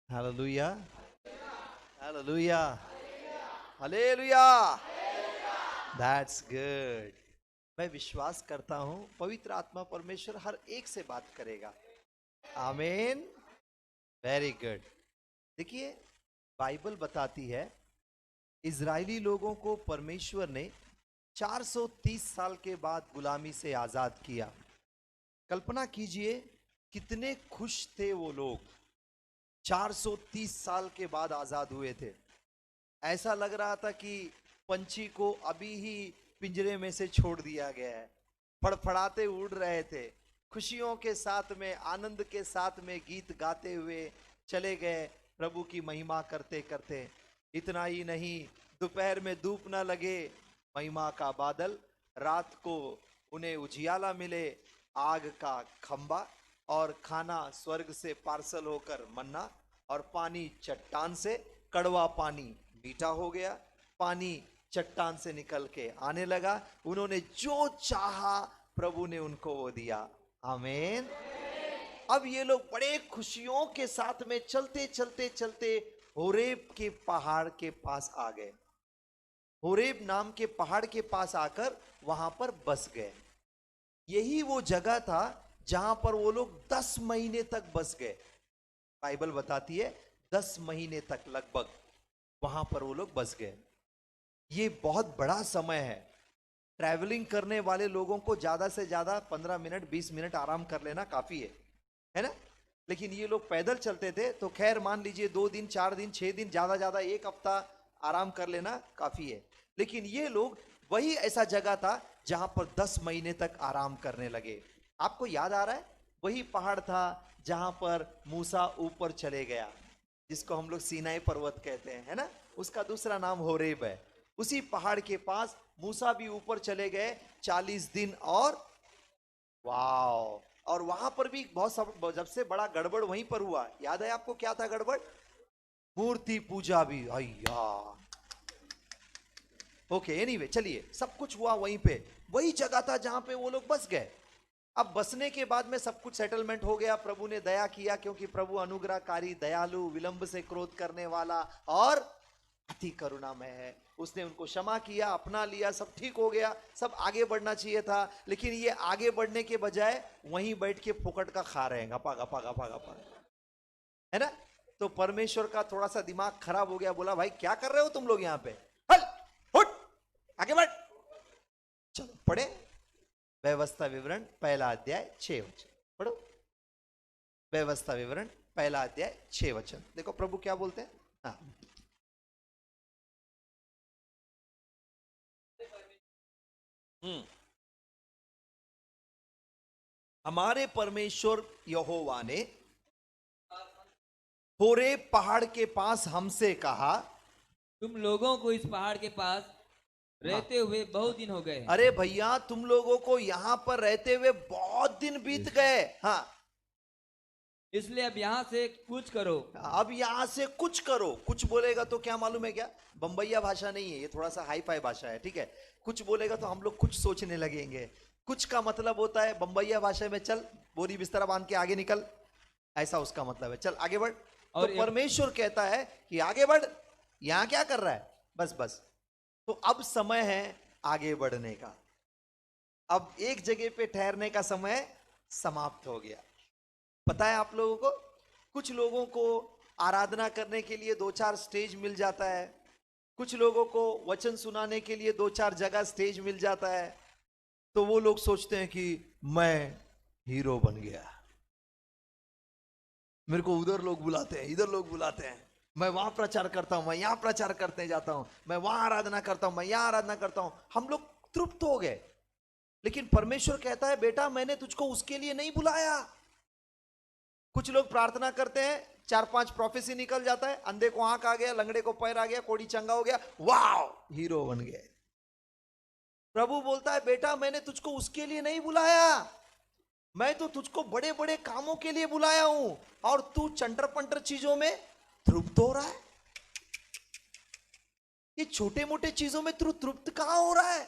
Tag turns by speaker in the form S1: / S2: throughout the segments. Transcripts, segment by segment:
S1: Hallelujah, hallelujah, hallelujah. That's good. मैं विश्वास करता हूं पवित्र आत्मा परमेश्वर हर एक से बात करेगा। आमीन। Very good. देखिए, बाइबल बताती है इजरायली लोगों को परमेश्वर ने 430 साल के बाद गुलामी से आजाद किया। कल्पना कीजिए कितने खुश थे वो लोग। 430 साल के बाद आजाद हुए थे। ऐसा लग रहा था कि पंछी को अभी ही पिंजरे में से छोड़ दिया गया है। फड़फड़ाते उड़ रहे थे, खुशियों के साथ में, आनंद के साथ में गीत गाते हुए चले गए, प्रभु की महिमा करते करते। इतना ही नहीं, दोपहर में धूप न लगे, महिमा का बादल, रात को उन्हें उजियाला मिले, आग का खंबा, और खाना स्वर्ग से पार्सल होकर मन्ना, और पानी चट्टान से, कड़वा पानी मीठा हो गया, पानी चट्टान से निकल के आने लगा। उन्होंने जो चाहा प्रभु ने उनको वो दिया। आमीन। अब ये लोग बड़े खुशियों के साथ में चलते चलते चलते होरेब के पहाड़ के पास आ गए। होरेब नाम के पहाड़ के पास आकर वहां पर बस गए। यही वो जगह था जहां पर वो लोग 10 महीने तक बस गए। बाइबल बताती है 10 महीने तक लगभग वहां पर वो लोग बस गए। ये बहुत बड़ा समय है। ट्रैवलिंग करने वाले लोगों को ज्यादा से ज्यादा 15 मिनट 20 मिनट आराम कर लेना काफी है ना। लेकिन ये लोग पैदल चलते थे, तो खैर मान लीजिए 2 दिन 4 दिन 6 दिन, ज्यादा ज्यादा 1 हफ्ता आराम कर लेना काफी है। लेकिन ये लोग वही ऐसा जगह था जहां पर 10 महीने तक आराम करने लगे। आपको याद आ रहा है, वही पहाड़ था जहां पर मूसा ऊपर चले गया, जिसको हम लोग सीनाई पर्वत कहते हैं, है ना। उसका दूसरा नाम होरेब है। उसी पहाड़ के पास मूसा भी ऊपर चले गए 40 दिन। और वाओ, और वहां पर भी बहुत जब से बड़ा गड़बड़ वहीं पर हुआ। याद है आपको क्या था गड़बड़? मूर्ति पूजा भी। अय्या। ओके, एनीवे, चलिए, सब कुछ हुआ वहीं पे। वही जगह था जहां पे वो लोग बस गए। अब बसने के बाद में सब कुछ सेटलमेंट हो गया। प्रभु ने दया किया, क्योंकि प्रभु अनुग्रहकारी, दयालु, विलंब से क्रोध करने वाला और अति करुणामय है। उसने उनको क्षमा किया, अपना लिया, सब ठीक हो गया। सब आगे बढ़ना चाहिए था, लेकिन ये आगे बढ़ने के बजाय वहीं बैठ के फोकट का खा रहे हैं, गपा गपा गपा गपा, है ना। तो परमेश्वर का थोड़ा सा दिमाग खराब हो गया। बोला, भाई क्या कर रहे हो तुम लोग यहाँ पे? हल, हुट, आगे बढ़। चलो पढ़े व्यवस्था विवरण पहला अध्याय 6 वचन पढ़ो। व्यवस्था विवरण पहला अध्याय 6 वचन देखो प्रभु क्या बोलते हैं। हाँ, हमारे परमेश्वर यहोवा ने होरेब पहाड़ के पास हमसे कहा।
S2: तुम लोगों को इस पहाड़ के पास रहते हुए बहुत दिन हो गए।
S1: अरे भैया, तुम लोगों को यहां पर रहते हुए बहुत दिन बीत गए। हाँ,
S2: इसलिए अब यहाँ से कुछ करो।
S1: अब यहां से कुछ करो। कुछ बोलेगा तो क्या मालूम है क्या? बम्बैया भाषा नहीं है ये, थोड़ा सा हाई फाई भाषा है, ठीक है। कुछ बोलेगा तो हम लोग कुछ सोचने लगेंगे। कुछ का मतलब होता है बम्बैया भाषा में, चल बोरी बिस्तरा बांध के आगे निकल, ऐसा उसका मतलब है, चल आगे बढ़। तो
S2: और
S1: परमेश्वर कहता है कि आगे बढ़। यहां क्या कर रहा है? बस बस। तो अब समय है आगे बढ़ने का। अब एक जगह पे ठहरने का समय समाप्त हो गया। पता है आप लोगों को, कुछ लोगों को आराधना करने के लिए 2-4 स्टेज मिल जाता है। कुछ लोगों को वचन सुनाने के लिए 2-4 जगह स्टेज मिल जाता है। तो वो लोग सोचते हैं कि मैं हीरो बन गया, मेरे को उधर लोग बुलाते हैं, इधर लोग बुलाते हैं, मैं वहां प्रचार करता हूं, मैं यहां प्रचार करते जाता हूं, मैं वहां आराधना करता हूं, मैं यहां आराधना करता हूं। हम लोग तृप्त हो गए। लेकिन परमेश्वर कहता है, बेटा मैंने तुझको उसके लिए नहीं बुलाया। कुछ लोग प्रार्थना करते हैं, 4-5 प्रोफेसी निकल जाता है, अंधे को आंख आ गया, लंगड़े को पैर आ गया, कोड़ी चंगा हो गया, वाह हीरो बन गए। प्रभु बोलता है, बेटा मैंने तुझको उसके लिए नहीं बुलाया, मैं तो तुझको बड़े बड़े कामों के लिए बुलाया हूं, और तू चंटर पंटर चीजों में तृप्त हो रहा है। ये छोटे मोटे चीजों में तू तृप्त कहां हो रहा है?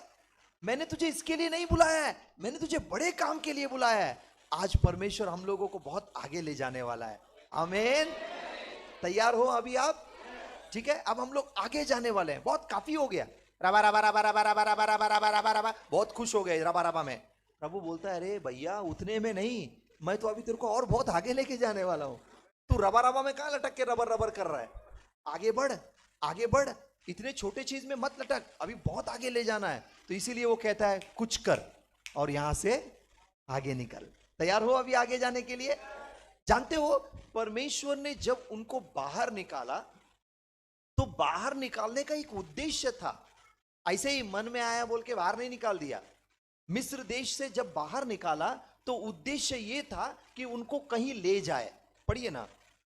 S1: मैंने तुझे इसके लिए नहीं बुलाया है, मैंने तुझे बड़े काम के लिए बुलाया है। आज परमेश्वर हम लोगों को बहुत आगे ले जाने वाला है। आमीन। तैयार हो अभी आप? ठीक है, अब हम लोग आगे जाने वाले हैं। बहुत काफी हो गया। रबा रबा रबा रबा रबा रबा रबा रबा रबा रबा, बहुत खुश हो गए रबा रबा में। प्रभु बोलता है, अरे भैया उतने में नहीं, मैं तो अभी तेरे को और बहुत आगे लेके जाने वाला हूं। तू रबा रबा में कहां लटक के रबर रबर कर रहा है? आगे बढ़, आगे बढ़, इतने छोटे चीज में मत लटक, अभी बहुत आगे ले जाना है। तो इसीलिए वो कहता है कुछ कर और यहां से आगे निकल। तैयार हो अभी आगे जाने के लिए? जानते हो, परमेश्वर ने जब उनको बाहर निकाला तो बाहर निकालने का एक उद्देश्य था। ऐसे ही मन में आया बोल के बाहर नहीं निकाल दिया। मिस्र देश से जब बाहर निकाला तो उद्देश्य ये था कि उनको कहीं ले जाए। पढ़िए ना,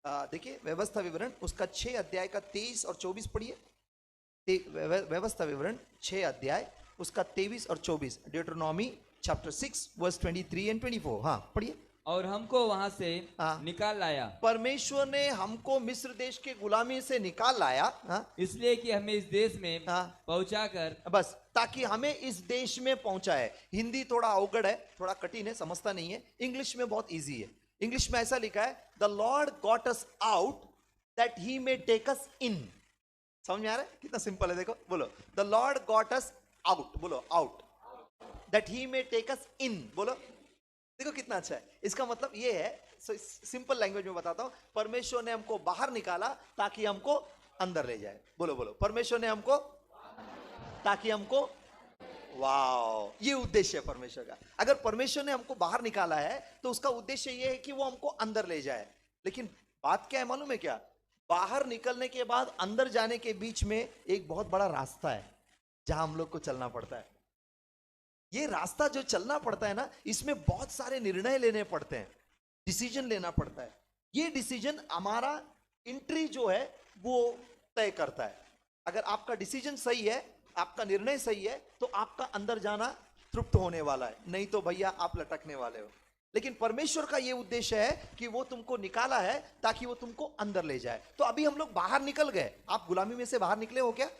S1: देखिए व्यवस्था विवरण उसका 6 अध्याय का 23 और 24 पढ़िए। व्यवस्था विवरण 6 अध्याय उसका 23 और 24, Deuteronomy chapter 6 verse 23 and 24। हाँ पढ़िए।
S2: और हमको वहां से
S1: हाँ।
S2: निकाल लाया,
S1: परमेश्वर ने हमको मिस्र देश के गुलामी से निकाल लाया। हाँ?
S2: इसलिए कि हमें इस देश में
S1: हाँ।
S2: पहुंचाकर,
S1: बस ताकि हमें इस देश में पहुंचाए। हिंदी थोड़ा अवगढ़ है, थोड़ा कठिन है, समझता नहीं है। इंग्लिश में बहुत इजी है। इंग्लिश में ऐसा लिखा है, the Lord got us out that he may take us in. समझ में आ रहा है? कितना सिंपल है, देखो बोलो, the Lord got us out, बोलो out, that he may take us in, बोलो। देखो कितना अच्छा है। इसका मतलब ये है, सिंपल लैंग्वेज में बताता हूं, परमेश्वर ने हमको बाहर निकाला ताकि हमको अंदर ले जाए। बोलो बोलो, परमेश्वर ने हमको ताकि हमको, वाह, ये उद्देश्य है परमेश्वर का। अगर परमेश्वर ने हमको बाहर निकाला है तो उसका उद्देश्य ये है कि वो हमको अंदर ले जाए। लेकिन बात क्या है मालूम है क्या? बाहर निकलने के बाद अंदर जाने के बीच में एक बहुत बड़ा रास्ता है जहां हम लोग को चलना पड़ता है। ये रास्ता जो चलना पड़ता है ना, इसमें बहुत सारे निर्णय लेने पड़ते हैं, डिसीजन लेना पड़ता है। ये डिसीजन हमारा एंट्री जो है वो तय करता है। अगर आपका डिसीजन सही है, आपका निर्णय सही है, तो आपका अंदर जाना तृप्त होने वाला है, नहीं तो भैया आप लटकने वाले हो। लेकिन परमेश्वर का ये उद्देश्य है कि वो तुमको निकाला है ताकि वो तुमको अंदर ले जाए। तो अभी हम लोग बाहर निकल गए। आप गुलामी में से बाहर निकले हो क्या?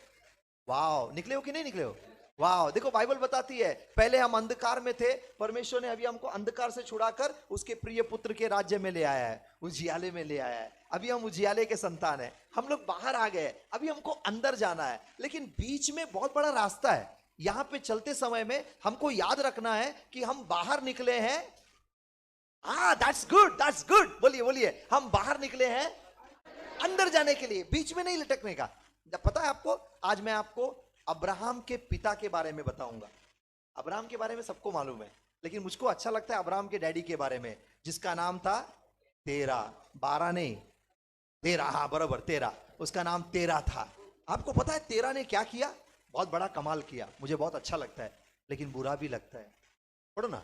S1: वाह, निकले हो कि नहीं निकले हो? वाह, देखो बाइबल बताती है, पहले हम अंधकार में थे, परमेश्वर ने अभी हमको अंधकार से छुड़ाकर उसके प्रिय पुत्र के राज्य में ले आया है, उजियाले में ले आया है। अभी हम उजियाले के संतान हैं, हम लोग बाहर आ गए, अभी हमको अंदर जाना है। लेकिन बीच में बहुत बड़ा रास्ता है। यहां पे चलते समय में हमको याद रखना है कि हम बाहर निकले हैं। दैट्स गुड, दैट्स गुड, बोलिए बोलिए, हम बाहर निकले हैं अंदर जाने के लिए, बीच में नहीं लटकने का। जब पता है आपको, आज मैं आपको अब्राहम के पिता के बारे में बताऊंगा। अब्राहम के बारे में सबको मालूम है, लेकिन मुझको अच्छा लगता है अब्राहम के डैडी के बारे में, जिसका नाम था तेरा। 12 नहीं, तेरा, हाँ बराबर, तेरा। उसका नाम तेरा था। आपको पता है तेरा ने क्या किया? बहुत बड़ा कमाल किया। मुझे बहुत अच्छा लगता है, लेकिन बुरा भी लगता है। पढ़ो ना,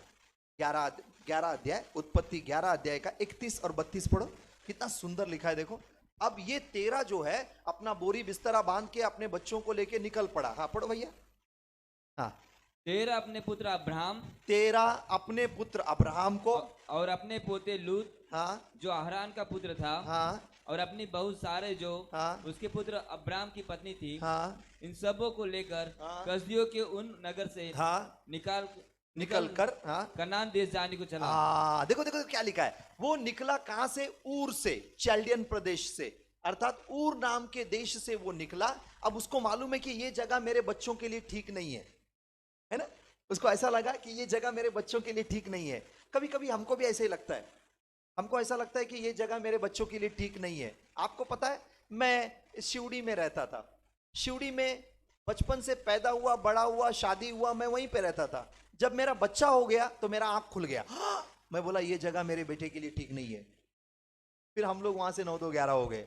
S1: 11 अध्याय, उत्पत्ति 11 अध्याय का 31 और 32 पढ़ो, कितना सुंदर लिखा है। देखो, अब ये तेरा जो है अपना बोरी बिस्तरा बांध के अपने बच्चों को लेके निकल पड़ा। हाँ पढ़ो भैया। हाँ,
S2: तेरा अपने पुत्र अब्राहम,
S1: तेरा अपने पुत्र अब्राहम को,
S2: और अपने पोते लूत,
S1: हाँ,
S2: जो अहरान का पुत्र था,
S1: हाँ,
S2: और अपनी बहू सारे, जो
S1: हाँ,
S2: उसके पुत्र अब्राहम की पत्नी थी,
S1: हाँ,
S2: इन सबों को लेकर
S1: हाँ,
S2: कसदियों के उन नगर से
S1: हाँ, निकल कर, हाँ,
S2: कनान देश जाने को चला।
S1: देखो देखो क्या लिखा है। वो निकला कहां से? ऊर से, चैल्डियन प्रदेश से, अर्थात ऊर नाम के देश से वो निकला। अब उसको मालूम है कि ये जगह मेरे बच्चों के लिए ठीक नहीं है ना? उसको ऐसा लगा कि ये जगह मेरे बच्चों के लिए ठीक नहीं है। कभी कभी हमको भी ऐसे ही लगता है, हमको ऐसा लगता है कि ये जगह मेरे बच्चों के लिए ठीक नहीं है। आपको पता है, मैं शिवड़ी में रहता था। शिवड़ी में बचपन से पैदा हुआ, बड़ा हुआ, शादी हुआ, मैं वहीं पे रहता था। जब मेरा बच्चा हो गया तो मेरा आंख खुल गया। मैं बोला ये जगह मेरे बेटे के लिए ठीक नहीं है। फिर हम लोग वहां से 9 2 11 हो गए,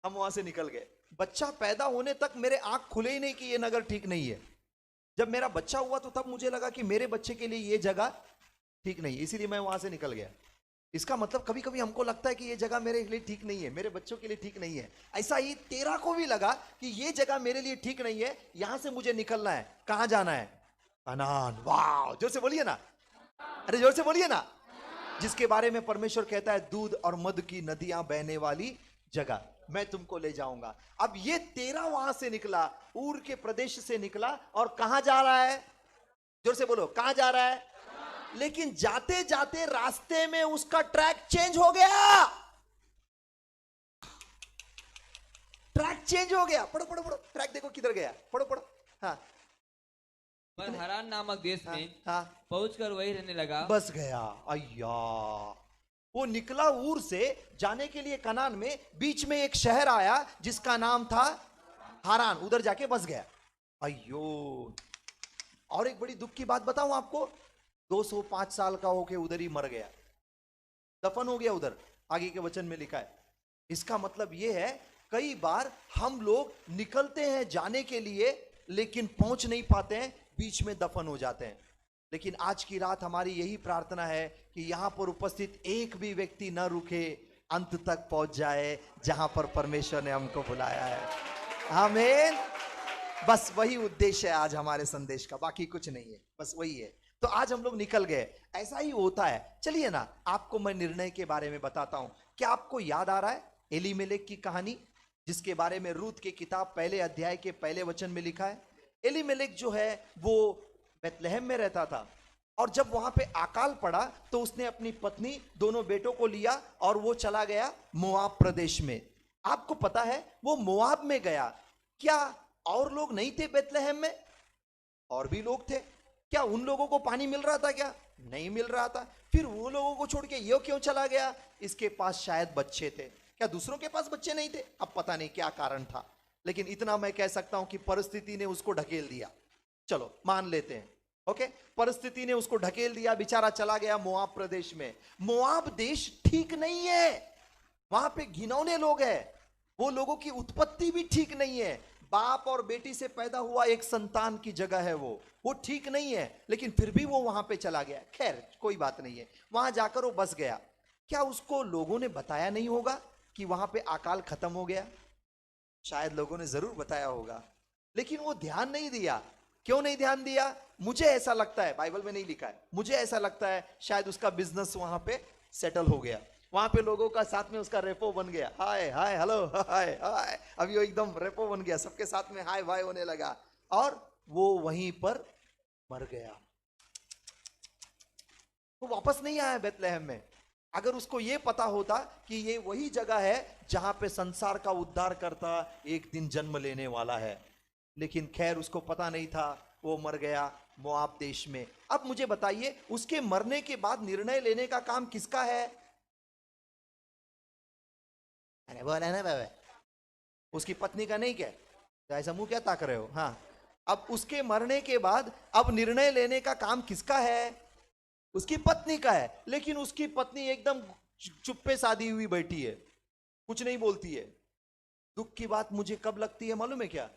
S1: हम वहां से निकल गए। बच्चा पैदा होने तक मेरे आंख खुले ही नहीं कि ये नगर ठीक नहीं है। जब मेरा बच्चा हुआ तो तब मुझे लगा कि मेरे बच्चे के लिए ये जगह ठीक नहीं है, इसीलिए मैं वहां से निकल गया। इसका मतलब कभी कभी हमको लगता है कि ये जगह मेरे लिए ठीक नहीं है, मेरे बच्चों के लिए ठीक नहीं है। ऐसा ही तेरा को भी लगा कि ये जगह मेरे लिए ठीक नहीं है, यहां से मुझे निकलना है। कहां जाना है? कनान। वाह, जोर से बोलिए ना, अरे जोर से बोलिए ना। जिसके बारे में परमेश्वर कहता है दूध और मधु की नदियां बहने वाली जगह मैं तुमको ले जाऊंगा। अब ये तेरा वहां से निकला, ऊर के प्रदेश से निकला, और कहां जा रहा है? जोर से बोलो, कहां जा रहा है? लेकिन जाते जाते रास्ते में उसका ट्रैक चेंज हो गया। ट्रैक चेंज हो गया। पढ़ो पढ़ो पढ़ो, ट्रैक देखो किधर गया, पढ़ो पढ़ो। हाँ
S2: पर हरान नामक देश
S1: हाँ,
S2: में
S1: हाँ
S2: पहुंचकर वही रहने लगा।
S1: बस गया। अय्या, वो निकला ऊर से जाने के लिए कनान में, बीच में एक शहर आया जिसका नाम था हारान, उधर जाके बस गया। अयो, और एक बड़ी दुख की बात बताऊं आपको, 205 साल का होके उधर ही मर गया, दफन हो गया उधर, आगे के वचन में लिखा है। इसका मतलब यह है, कई बार हम लोग निकलते हैं जाने के लिए लेकिन पहुंच नहीं पाते हैं, बीच में दफन हो जाते हैं। लेकिन आज की रात हमारी यही प्रार्थना है कि यहां पर उपस्थित एक भी व्यक्ति न रुके, अंत तक पहुंच जाए जहां पर परमेश्वर ने हमको बुलाया है। आमीन। बस वही उद्देश्य है आज हमारे संदेश का, बाकी कुछ नहीं है, बस वही है। तो आज हम लोग निकल गए, ऐसा ही होता है। चलिए ना, आपको मैं निर्णय के बारे में बताता हूं। क्या आपको याद आ रहा है एलीमेलेक की कहानी, जिसके बारे में रूत की किताब पहले अध्याय के पहले वचन में लिखा है? एलीमेलेक जो है वो बेथलेहम में रहता था, और जब वहां पे अकाल पड़ा तो उसने अपनी पत्नी, दोनों बेटों को लिया और वो चला गया मोआब प्रदेश में। आपको पता है वो मोआब में गया, क्या और लोग नहीं थे बेथलेहम में? और भी लोग थे। क्या उन लोगों को पानी मिल रहा था? क्या नहीं मिल रहा था। फिर वो लोगों को छोड़ के ये क्यों चला गया? इसके पास शायद बच्चे थे। क्या दूसरों के पास बच्चे नहीं थे? अब पता नहीं क्या कारण था, लेकिन इतना मैं कह सकता हूं कि परिस्थिति ने उसको ढकेल दिया। चलो मान लेते हैं, ओके, परिस्थिति ने उसको ढकेल दिया, बेचारा चला गया मोआब प्रदेश में। मोआब देश ठीक नहीं है, वहां पे घिनौने लोग हैं, वो लोगों की उत्पत्ति भी ठीक नहीं है। बाप और बेटी से पैदा हुआ एक संतान की जगह है वो ठीक नहीं है, लेकिन फिर भी वो वहां पे चला गया। खैर कोई बात नहीं है, वहां जाकर वो बस गया। क्या उसको लोगों ने बताया नहीं होगा कि वहां पे अकाल खत्म हो गया? शायद लोगों ने जरूर बताया होगा, लेकिन वो ध्यान नहीं दिया। क्यों नहीं ध्यान दिया? मुझे ऐसा लगता है, बाइबल में नहीं लिखा है, मुझे ऐसा लगता है शायद उसका बिजनेस वहां पे सेटल हो गया, वहां पे लोगों का साथ में उसका रेपो बन गया। हाय हाय हेलो हाय हाय, अभी वो एकदम रेपो बन गया, सबके साथ में हाय वाय होने लगा, और वो वहीं पर मर गया। वो वापस नहीं आया बेथलेहम में। अगर उसको ये पता होता कि ये वही जगह है जहां पे संसार का उद्धार करता एक दिन जन्म लेने वाला है, लेकिन खैर उसको पता नहीं था, वो मर गया मोआब देश में। अब मुझे बताइए, उसके मरने के बाद निर्णय लेने का काम किसका है? अरे बोला ना बाबा, उसकी पत्नी का नहीं क्या? तो ऐसा मुंह क्या ताक रहे हो? हाँ, अब उसके मरने के बाद अब निर्णय लेने का काम किसका है? उसकी पत्नी का है। लेकिन उसकी पत्नी एकदम चुप्पे साधी हुई बैठी है, कुछ नहीं बोलती है। दुख की बात मुझे कब लगती है मालूम है क्या?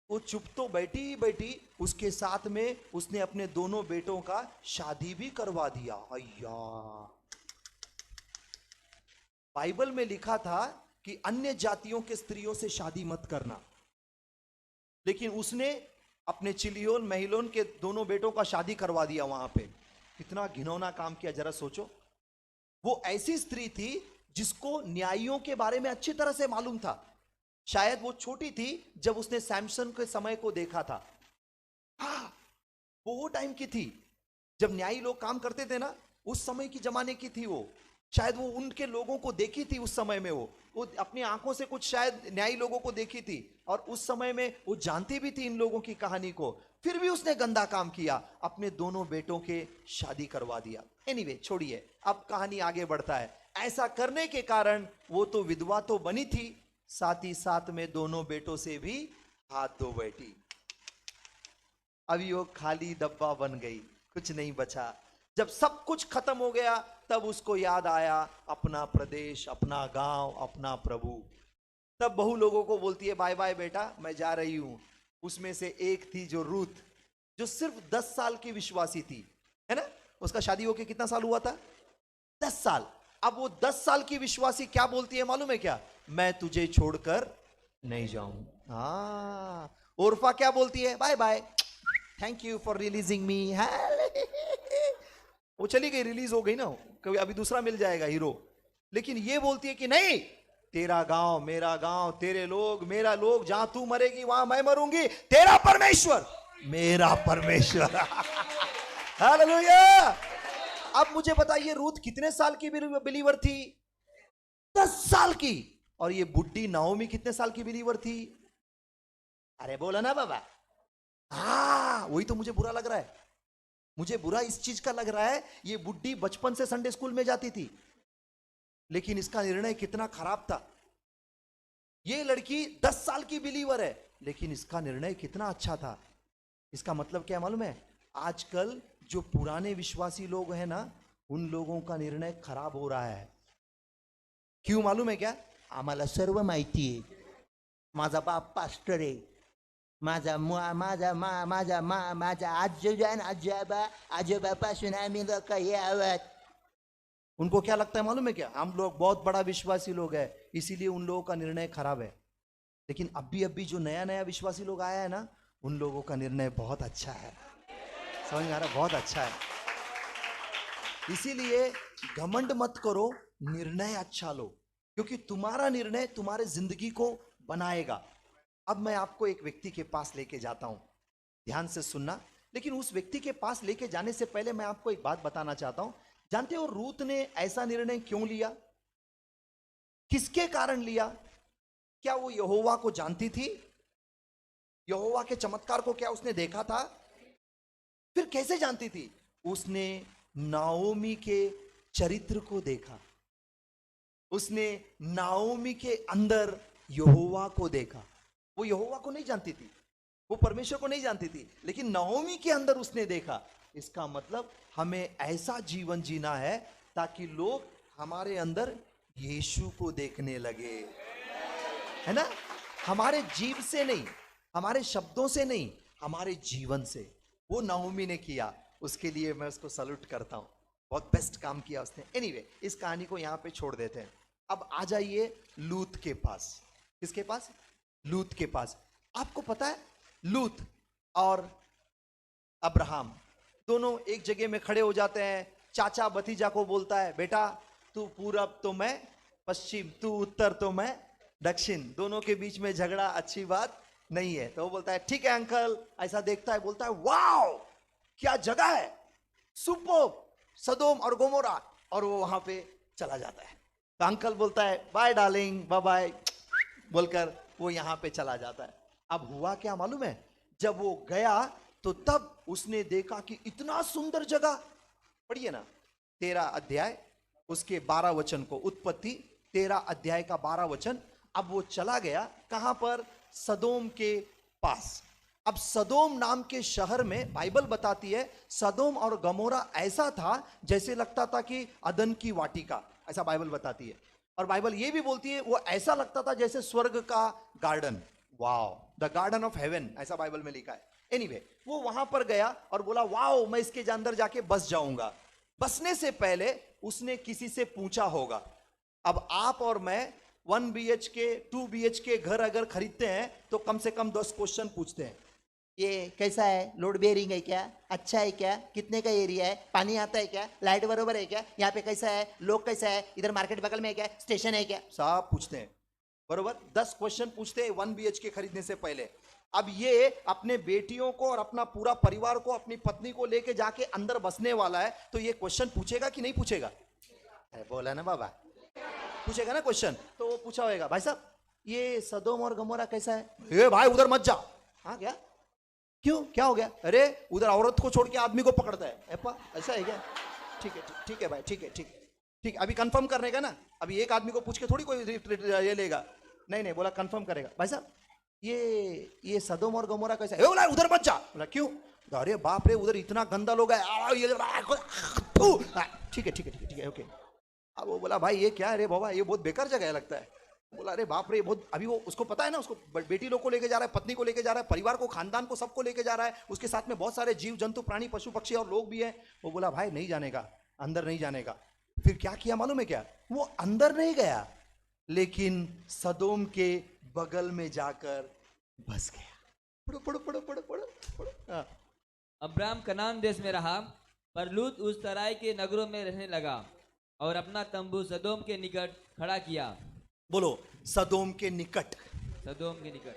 S1: वो चुप तो बैठी ही बैठी, उसके साथ में उसने अपने दोनों बेटों का शादी भी करवा दिया। अय्या, बाइबल में लिखा था कि अन्य जातियों के स्त्रियों से शादी मत करना, लेकिन उसने अपने चिलियोन महिलोन के दोनों बेटों का शादी करवा दिया वहां पे। कितना घिनौना काम किया, जरा सोचो। वो ऐसी स्त्री थी जिसको न्यायियों के बारे में अच्छी तरह से मालूम था। शायद वो छोटी थी जब उसने सैमसन के समय को देखा था। हाँ, वो टाइम की थी जब न्यायी लोग काम करते थे ना, उस समय की जमाने की थी वो। शायद वो उनके लोगों को देखी थी उस समय में, वो अपनी आंखों से कुछ शायद न्यायी लोगों को देखी थी, और उस समय में वो जानती भी थी इन लोगों की कहानी को। फिर भी उसने गंदा काम किया, अपने दोनों बेटों के शादी करवा दिया। एनीवे छोड़िए, अब कहानी आगे बढ़ता है। ऐसा करने के कारण वो तो विधवा तो बनी थी, साथ ही साथ में दोनों बेटों से भी हाथ धो बैठी। अभी वो खाली डब्बा बन गई, कुछ नहीं बचा। जब सब कुछ खत्म हो गया तब उसको याद आया अपना प्रदेश, अपना गांव, अपना प्रभु। तब बहू लोगों को बोलती है, बाय बाय बेटा, मैं जा रही हूं। उसमें से एक थी जो रूथ, जो सिर्फ 10 साल की विश्वासी थी, है ना? उसका शादी होके कितना साल हुआ था? 10 साल। अब वो 10 साल की विश्वासी क्या बोलती है मालूम है क्या? मैं तुझे छोड़कर नहीं जाऊं। हाँ, ओरफा क्या बोलती है? Bye bye, thank you for releasing me. वो चली गई, रिलीज हो गई ना, कभी अभी दूसरा मिल जाएगा हीरो। लेकिन ये बोलती है कि नहीं, तेरा गांव मेरा गांव, तेरे लोग मेरा लोग, जहां तू मरेगी वहां मैं मरूंगी, तेरा परमेश्वर मेरा परमेश्वर। हालेलुया। अब मुझे बताइए, रूथ कितने साल की बिलीवर थी? 10 साल की। और ये बुड्ढी नाओमी कितने साल की बिलीवर थी? अरे बोला ना बाबा। हाँ, वही तो मुझे बुरा लग रहा है। मुझे बुरा इस चीज का लग रहा है, ये बुड्ढी बचपन से संडे स्कूल में जाती थी, लेकिन इसका निर्णय कितना खराब था। ये लड़की 10 साल की बिलीवर है, लेकिन इसका निर्णय कितना अच्छा था। इसका मतलब क्या मालूम है? आजकल जो पुराने विश्वासी लोग हैं ना, उन लोगों का निर्णय खराब हो रहा है। क्यों मालूम है क्या? आम्हाला सर्व माहिती आहे, माझा बाप पास्टर आहे, माझा माझा आजोबा आजोबापासून आम्ही लोक हे आहोत। उनको क्या लगता है मालूम है क्या? हम लोग बहुत बड़ा विश्वासी लोग हैं, इसीलिए उन लोगों का निर्णय खराब है। लेकिन अभी जो नया नया विश्वासी लोग आया है ना, उन लोगों का निर्णय बहुत अच्छा है। समझ में आ रहा? बहुत अच्छा है। इसीलिए घमंड मत करो, निर्णय अच्छा लो, क्योंकि तुम्हारा निर्णय तुम्हारे जिंदगी को बनाएगा। अब मैं आपको एक व्यक्ति के पास लेके जाता हूं, ध्यान से सुनना। लेकिन उस व्यक्ति के पास लेके जाने से पहले मैं आपको एक बात बताना चाहता हूं। जानते हो रूत ने ऐसा निर्णय क्यों लिया? किसके कारण लिया? क्या वो यहोवा को जानती थी? यहोवा के चमत्कार को क्या उसने देखा था? फिर कैसे जानती थी? उसने नाओमी के चरित्र को देखा, उसने नाओमी के अंदर यहोवा को देखा। वो यहोवा को नहीं जानती थी, वो परमेश्वर को नहीं जानती थी, लेकिन नाओमी के अंदर उसने देखा। इसका मतलब हमें ऐसा जीवन जीना है ताकि लोग हमारे अंदर यीशु को देखने लगे, है ना? हमारे जीव से नहीं, हमारे शब्दों से नहीं, हमारे जीवन से। वो नाओमी ने किया, उसके लिए मैं उसको सैल्यूट करता हूं। बहुत बेस्ट काम किया उसने। एनीवे, इस कहानी को यहां पे छोड़ देते हैं। अब आ जाइए लूत के पास। किसके पास? लूत के पास। आपको पता है, लूत और अब्राहम दोनों एक जगह में खड़े हो जाते हैं। चाचा भतीजा को बोलता है, बेटा तू पूरब तो मैं पश्चिम, तू उत्तर तो मैं दक्षिण, दोनों के बीच में झगड़ा अच्छी बात नहीं है। तो वो बोलता है ठीक है अंकल। ऐसा देखता है, बोलता है वाओ क्या जगह है, सुपर्ब, सदोम और गोमोरा, और वो वहां पे चला जाता है। तो अंकल बोलता है बाय डार्लिंग, बाय बाय बोलकर वो यहां पे चला जाता है। अब हुआ क्या मालूम है? जब वो गया तो तब उसने देखा कि इतना सुंदर जगह। पढ़िए ना 13 अध्याय उसके 12 वचन को, उत्पत्ति 13 अध्याय का 12 वचन। अब वो चला गया कहां पर? सदोम के पास। अब सदोम नाम के शहर में बाइबल बताती है सदोम और गमोरा ऐसा था जैसे लगता था कि अदन की वाटिका, ऐसा बाइबल बताती है। और बाइबल ये भी बोलती है वो ऐसा लगता था जैसे स्वर्ग का garden, wow the garden of haven, ऐसा बाइबल में लिखा है। एनीवे, वो वहां पर गया और बोला वाओ मैं इसके अंदर जाके बस जाऊंगा। बसने से पहले उसने किसी से पूछा होगा। अब आप और मैं 1 BHK 2 BHK घर अगर खरीदते हैं तो कम से कम 10 क्वेश्चन पूछते हैं। ये कैसा है, लोड बेयरिंग है क्या, अच्छा है क्या, कितने का एरिया है, पानी आता है क्या, लाइट बरोबर है क्या, यहाँ पे कैसा है, लोग कैसा है, इधर मार्केट बगल में है क्या, स्टेशन है क्या, सब पूछते हैं। बरोबर 10 क्वेश्चन पूछते हैं 1 BHK खरीदने से पहले। अब ये अपने बेटियों को और अपना पूरा परिवार को, अपनी पत्नी को लेके जाके अंदर बसने वाला है, तो ये क्वेश्चन पूछेगा कि नहीं पूछेगा? बोला ना बाबा, पूछेगा ना क्वेश्चन। तो वो पूछा होगा भाई साहब ये सदोम और गमोरा कैसा है? ए भाई उधर मत जा। हाँ क्या, क्यों, क्या हो गया? अरे उधर औरत को छोड़ के आदमी को पकड़ता है, ऐसा है क्या? ठीक है ठीक है भाई, ठीक है ठीक ठीक, अभी कंफर्म करने का ना, अभी एक आदमी को पूछ के थोड़ी कोई ये लेगा। नहीं बोला कंफर्म करेगा। भाई साहब ये सदोम और गमोरा कैसा है? बोला उधर मत जा। बोला क्यों? अरे बाप रे उधर इतना गंदा लोग है। ठीक है ओके। अब वो बोला भाई ये क्या है रे बाबा, ये बहुत बेकार जगह है लगता है। बोला अरे बाप रे बहुत, अभी वो उसको पता है ना, उसको बेटी लोग को लेके जा रहा है, पत्नी को लेके जा रहा है, परिवार को, खानदान को, सबको लेके जा रहा है, उसके साथ में बहुत सारे जीव जंतु प्राणी पशु पक्षी और लोग भी हैं। वो बोला भाई नहीं जाने का, अंदर नहीं जाने का। फिर क्या किया मालूम है क्या? वो अंदर नहीं गया, लेकिन सदोम के बगल में जाकर बस गया। पढ़ो पढ़ो पढ़ो पढ़ो पढ़ो पढ़ो।
S2: अब्राम कनान देश में रहा, पर लूत उस तराई के नगरों में रहने लगा और अपना तंबू सदोम के निकट खड़ा किया।
S1: बोलो सदोम के निकट।
S2: सदोम के निकट।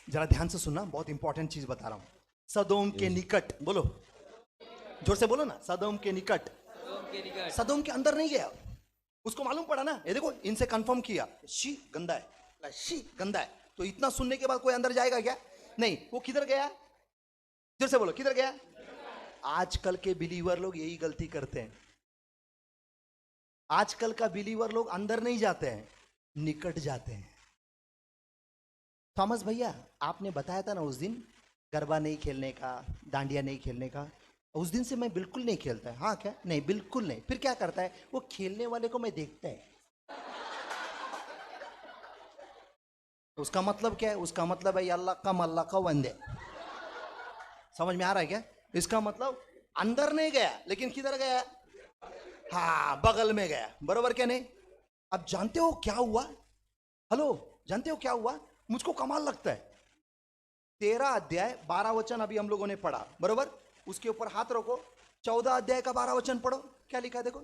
S1: जरा ध्यान से सुनना, बहुत इंपॉर्टेंट चीज बता रहा हूं। सदोम के निकट, बोलो जोर से बोलो ना, सदोम के निकट।
S2: सदोम के निकट।
S1: सदोम के अंदर नहीं गया, उसको मालूम पड़ा ना, ये देखो इनसे कंफर्म किया, शी गंदा है, शी गंदा है, तो इतना सुनने के बाद कोई अंदर जाएगा क्या? नहीं। वो किधर गया? फिर से बोलो, किधर गया? आजकल के बिलीवर लोग यही गलती करते हैं। आजकल का बिलीवर लोग अंदर नहीं जाते हैं, निकट जाते हैं। थॉमस भैया, आपने बताया था ना उस दिन गरबा नहीं खेलने का, डांडिया नहीं खेलने का, उस दिन से मैं बिल्कुल नहीं खेलता है। हाँ क्या? नहीं, बिल्कुल नहीं। फिर क्या करता है? वो खेलने वाले को मैं देखता है। उसका मतलब क्या है? उसका मतलब है अल्लाह का मल्ला का वंदे। समझ में आ रहा है क्या? इसका मतलब अंदर नहीं गया, लेकिन किधर गया? हाँ, बगल में गया। बरोबर क्या नहीं? अब जानते हो क्या हुआ? हेलो, जानते हो क्या हुआ? मुझको कमाल लगता है। 13 अध्याय 12 वचन अभी हम लोगों ने पढ़ा, बरोबर? उसके ऊपर हाथ रखो। 14 अध्याय का 12 वचन पढ़ो, क्या लिखा है देखो।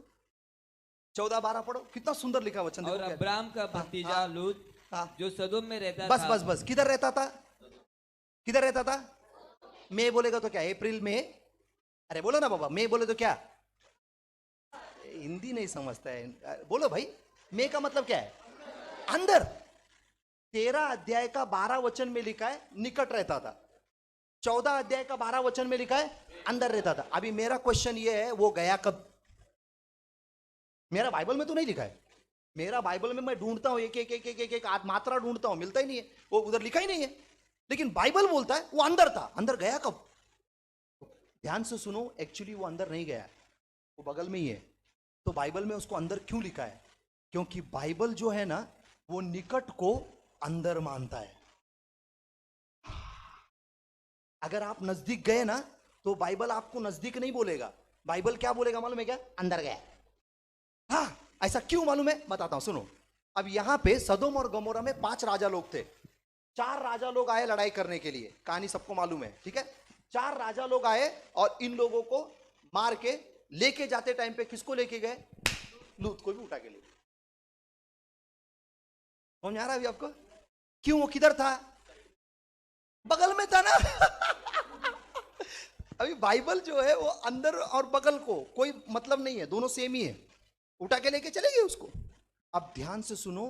S1: 14-12 पढ़ो, कितना सुंदर लिखा वचन देखो।
S2: और
S1: क्या?
S2: अब्राम का भतीजा लूत,
S1: हाँ।
S2: जो सदोम में रहता
S1: बस
S2: था।
S1: बस बस, किधर रहता था? किधर रहता था? मैं बोलेगा तो क्या? अप्रैल में? अरे बोलो ना बाबा, मैं बोले तो क्या? हिंदी नहीं समझता है, बोलो भाई। मैं का मतलब क्या है? अंदर। 13 अध्याय का 12 वचन में लिखा है निकट रहता था। 14 अध्याय का 12 वचन में लिखा है अंदर रहता था। अभी मेरा क्वेश्चन ये है, वो गया कब? मेरा बाइबल में तो नहीं लिखा है। मेरा बाइबल में मैं ढूंढता हूं, एक एक एक एक एक एक मात्रा ढूंढता हूं, मिलता ही नहीं है। वो उधर लिखा ही नहीं है। लेकिन बाइबल बोलता है वो अंदर था। अंदर गया कब? ध्यान से सुनो, एक्चुअली वो अंदर नहीं गया, वो बगल में ही है। तो बाइबल में उसको अंदर क्यों लिखा है? क्योंकि बाइबल जो है ना, वो निकट को अंदर मानता है। अगर आप नजदीक गए ना, तो बाइबल आपको नजदीक नहीं बोलेगा। बाइबल क्या बोलेगा मालूम है क्या? अंदर गया। हाँ, ऐसा क्यों मालूम है? बताता हूं, सुनो। अब यहां पे सदोम और गमोरा में 5 राजा लोग थे। 4 राजा लोग आए लड़ाई करने के लिए, कहानी सबको मालूम है, ठीक है? 4 राजा लोग आए और इन लोगों को मार के लेके जाते टाइम पे किसको लेके गए? लूत को भी उठा के ले। समझ आ रहा है अभी आपको? क्यों? वो किधर था? बगल में था ना। अभी बाइबल जो है वो अंदर और बगल को कोई मतलब नहीं है, दोनों सेम ही है। उठा के लेके चले गए उसको। अब ध्यान से सुनो,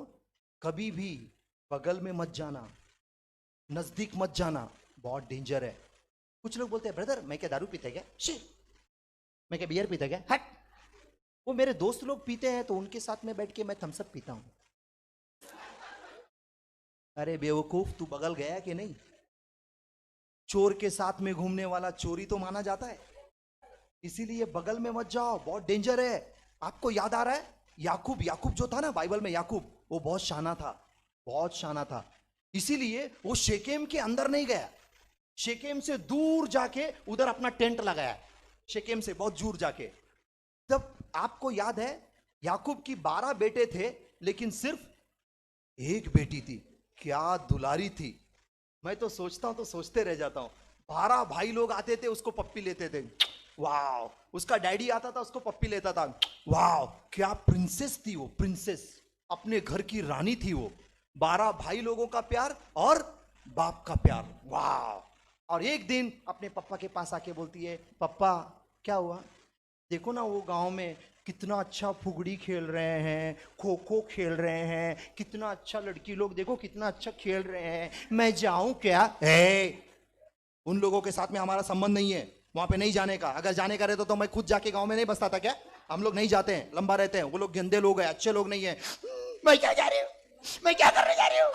S1: कभी भी बगल में मत जाना, नजदीक मत जाना, बहुत डेंजर है। कुछ लोग बोलते हैं, ब्रदर मैं क्या दारू पीता क्या? शी, मैं क्या बियर पीता क्या? हट। वो मेरे दोस्त लोग पीते हैं तो उनके साथ में बैठ के मैं थम्स अप पीता हूं। अरे बेवकूफ, तू बगल गया कि नहीं? चोर के साथ में घूमने वाला चोरी तो माना जाता है, इसीलिए बगल में मत जाओ, बहुत डेंजर है। आपको याद आ रहा है याकूब? याकूब जो था ना बाइबल में, याकूब वो बहुत शाना था, बहुत शाना था। इसीलिए वो शेकेम के अंदर नहीं गया, शेकेम से दूर जाके उधर अपना टेंट लगाया। शेकेम से बहुत दूर जाके। तब आपको याद है याकूब की 12 बेटे थे, लेकिन सिर्फ एक बेटी थी। क्या दुलारी थी! मैं तो सोचता हूं तो सोचते रह जाता हूं। 12 भाई लोग आते थे, उसको पप्पी लेते थे, वाह। उसका डैडी आता था, उसको पप्पी लेता था, वाह। क्या प्रिंसेस थी वो, प्रिंसेस, अपने घर की रानी थी वो। 12 भाई लोगों का प्यार और बाप का प्यार, वाह। और एक दिन अपने पापा के पास आके बोलती है, पापा क्या हुआ? देखो ना वो गांव में कितना अच्छा फुगड़ी खेल रहे हैं, खो खो खेल रहे हैं, कितना अच्छा लड़की लोग देखो कितना अच्छा खेल रहे हैं, मैं जाऊं क्या? उन लोगों के साथ में हमारा संबंध नहीं है, वहां पे नहीं जाने का। अगर जाने का रहता तो मैं खुद जाके गांव में नहीं बसता था क्या? हम लोग नहीं जाते हैं, लंबा रहते हैं। वो लोग गंदे लोग हैं, अच्छे लोग नहीं है। मैं क्या जा रही हूँ? मैं क्या करने जा रही हूँ?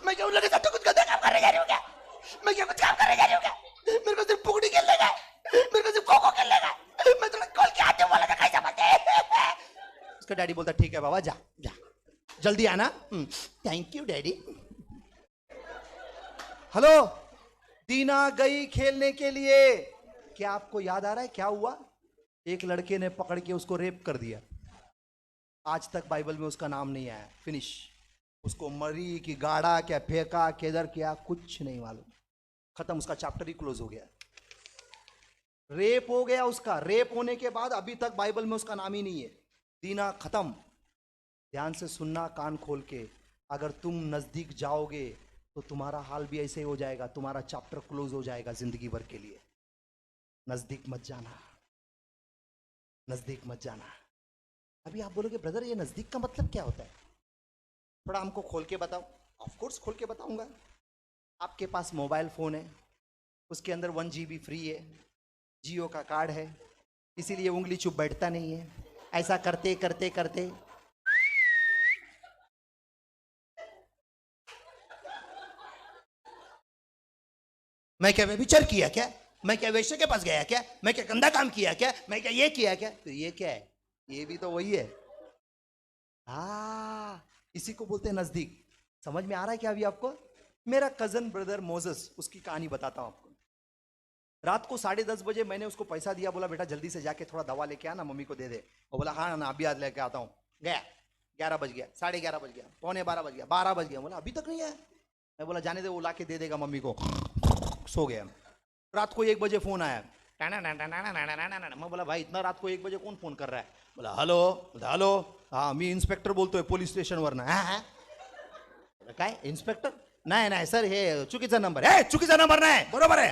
S1: मैं क्या उन लोगों के साथ कुछ गंदा काम करने जा रही हूँ क्या? मैं क्या कुछ काम करने जा रही हूँ क्या? मेरे को सिर्फ फुगड़ी खेलने का है, मेरे को सिर्फ खो खो खेलने का है। मैं थोड़ा खोल के आते वाला था, कैसा बोलते हैं? उसका डैडी बोलता ठीक है बाबा, जा जा, जल्दी आना। Thank you daddy. हेलो, दीना गई खेलने के लिए। क्या आपको याद आ रहा है क्या हुआ? एक लड़के ने पकड़ के उसको रेप कर दिया। आज तक बाइबल में उसका नाम नहीं आया, फिनिश। उसको मरी कि गाड़ा, क्या फेंका, किधर किया, कुछ नहीं मालूम, खत्म, उसका चैप्टर ही क्लोज हो गया। रेप हो गया उसका। रेप होने के बाद अभी तक बाइबल में उसका नाम ही नहीं है। दीना खत्म। ध्यान से सुनना कान खोल के, अगर तुम नजदीक जाओगे तो तुम्हारा हाल भी ऐसे ही हो जाएगा, तुम्हारा चैप्टर क्लोज हो जाएगा जिंदगी भर के लिए। नजदीक मत जाना, नजदीक मत जाना। अभी आप बोलोगे ब्रदर ये नजदीक का मतलब क्या होता है, थोड़ा हमको खोल के बताओ। ऑफ कोर्स खोल के बताऊंगा। आपके पास मोबाइल फोन है, उसके अंदर 1 GB फ्री है, जियो का कार्ड है, इसीलिए उंगली चुप बैठता नहीं है। ऐसा करते करते करते मैं क्या व्यभिचार किया क्या, मैं क्या वेश्या के पास गया क्या, मैं क्या गंदा काम किया क्या, मैं क्या ये किया क्या, तो ये क्या है, ये भी तो वही है। इसी को बोलते हैं नजदीक। समझ में आ रहा है क्या अभी आपको? मेरा कजन ब्रदर मोजेस, उसकी कहानी बताता हूं आपको। रात को 10:30 बजे मैंने उसको पैसा दिया, बोला बेटा जल्दी से जाके थोड़ा दवा लेके आना, मम्मी को दे दे। वो बोला हाँ ना अभी आज लेके आता हूँ। गया, 11 बज गया, 11:30 बज गया, 11:45 बज गया, 12 बज गया, बोला अभी तक नहीं आया। मैं बोला जाने दे, वो लाके दे देगा मम्मी को। सो गया। रात को 1 बजे फोन आया, मैं बोला भाई इतना रात को 1 बजे कौन फोन कर रहा है? बोला हॅलो. हॅलो, हा मी इन्स्पेक्टर बोलतोय पोलीस स्टेशनवरनं. काय इन्स्पेक्टर? नाही नाही सर हे चुकीचा नंबर आहे. चुकीचा नंबर नाही, बरोबर आहे.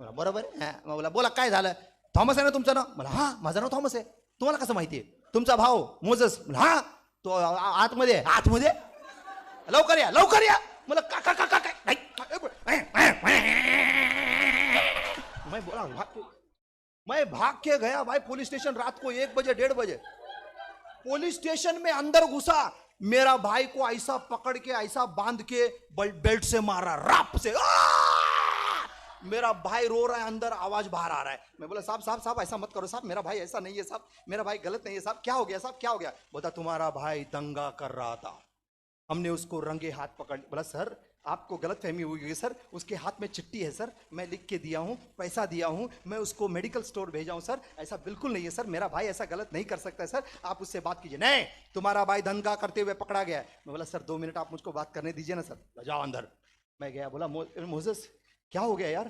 S1: बरोबर आहे. मग बोला बोला काय झालं? थॉमस आहे ना तुमचं नाव? मला हा माझं नाव थॉमस आहे. तुम्हाला कसं माहिती आहे? तुमचा भाऊ मोजस? हा तो आतमध्ये आतमध्ये. लवकर या लवकर या. मला काका काका काय मैं भाग के गया भाई पुलिस स्टेशन। रात को 1 बजे 1:30 बजे पुलिस स्टेशन में अंदर घुसा, मेरा भाई को ऐसा पकड़ के ऐसा बांध के बेल्ट से मारा, राप से। मेरा भाई रो रहा है, अंदर आवाज बाहर आ रहा है। मैं बोला साहब साहब साहब ऐसा मत करो साहब, मेरा भाई ऐसा नहीं है साहब, मेरा भाई गलत नहीं है साहब। क्या हो गया साहब, क्या हो गया? बोला तुम्हारा भाई दंगा कर रहा था, हमने उसको रंगे हाथ पकड़। बोला सर आपको गलत फहमी हुई है सर, उसके हाथ में चिट्ठी है सर, मैं लिख के दिया हूँ, पैसा दिया हूँ, मैं उसको मेडिकल स्टोर भेजा हूँ सर, ऐसा बिल्कुल नहीं है सर, मेरा भाई ऐसा गलत नहीं कर सकता है सर, आप उससे बात कीजिए। नहीं तुम्हारा भाई दंगा करते हुए पकड़ा गया है। मैं बोला सर 2 मिनट आप मुझको बात करने दीजिए ना सर। जाओ अंदर। मैं गया, बोला मोजेस क्या हो गया यार,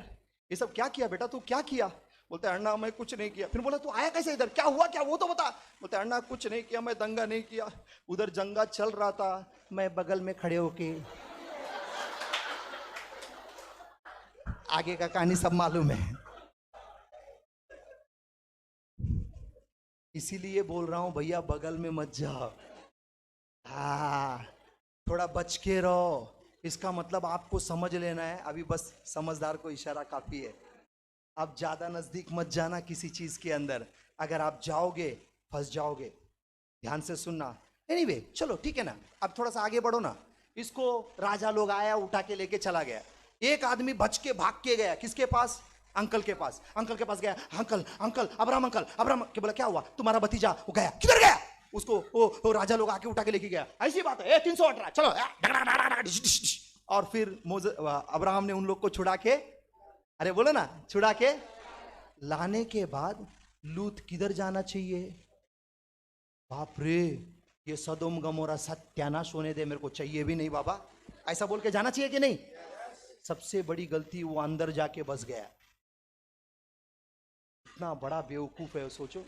S1: ये सब क्या किया बेटा, तू क्या किया? बोलता है अण्णा मैं कुछ नहीं किया। फिर बोला तू आया कैसे इधर, क्या हुआ क्या, वो तो बता। बोलता है अण्णा कुछ नहीं किया, मैं दंगा नहीं किया, उधर जंगा चल रहा था, मैं बगल में खड़े होके, आगे का कहानी सब मालूम है। इसीलिए बोल रहा हूं भैया बगल में मत जाओ, थोड़ा बच के रहो। इसका मतलब आपको समझ लेना है, अभी बस समझदार को इशारा काफी है। आप ज्यादा नजदीक मत जाना किसी चीज के अंदर, अगर आप जाओगे फंस जाओगे। ध्यान से सुनना। एनीवे चलो ठीक है ना, अब थोड़ा सा आगे बढ़ो ना। इसको राजा लोग आया, उठा के लेके चला गया। एक आदमी बच के भाग के गया, किसके पास? अंकल के पास। अंकल के पास गया, uncle uncle Abraham uncle Abraham के। बोला क्या हुआ? तुम्हारा भतीजा वो गया। किधर गया? उसको वो राजा लोग आके उठा के लेके गया। ऐसी बात है 318 चलो। और फिर अब्राहम ने उन लोग को छुड़ा के, अरे बोलो ना, छुड़ा के लाने के बाद लूत किधर जाना चाहिए? बाप रे ये सदोम गमोरा सत्यानाश होने दे, मेरे को चाहिए भी नहीं बाबा, ऐसा बोल के जाना चाहिए कि नहीं? सबसे बड़ी गलती वो अंदर जाके बस गया। इतना बड़ा बेवकूफ है सोचो।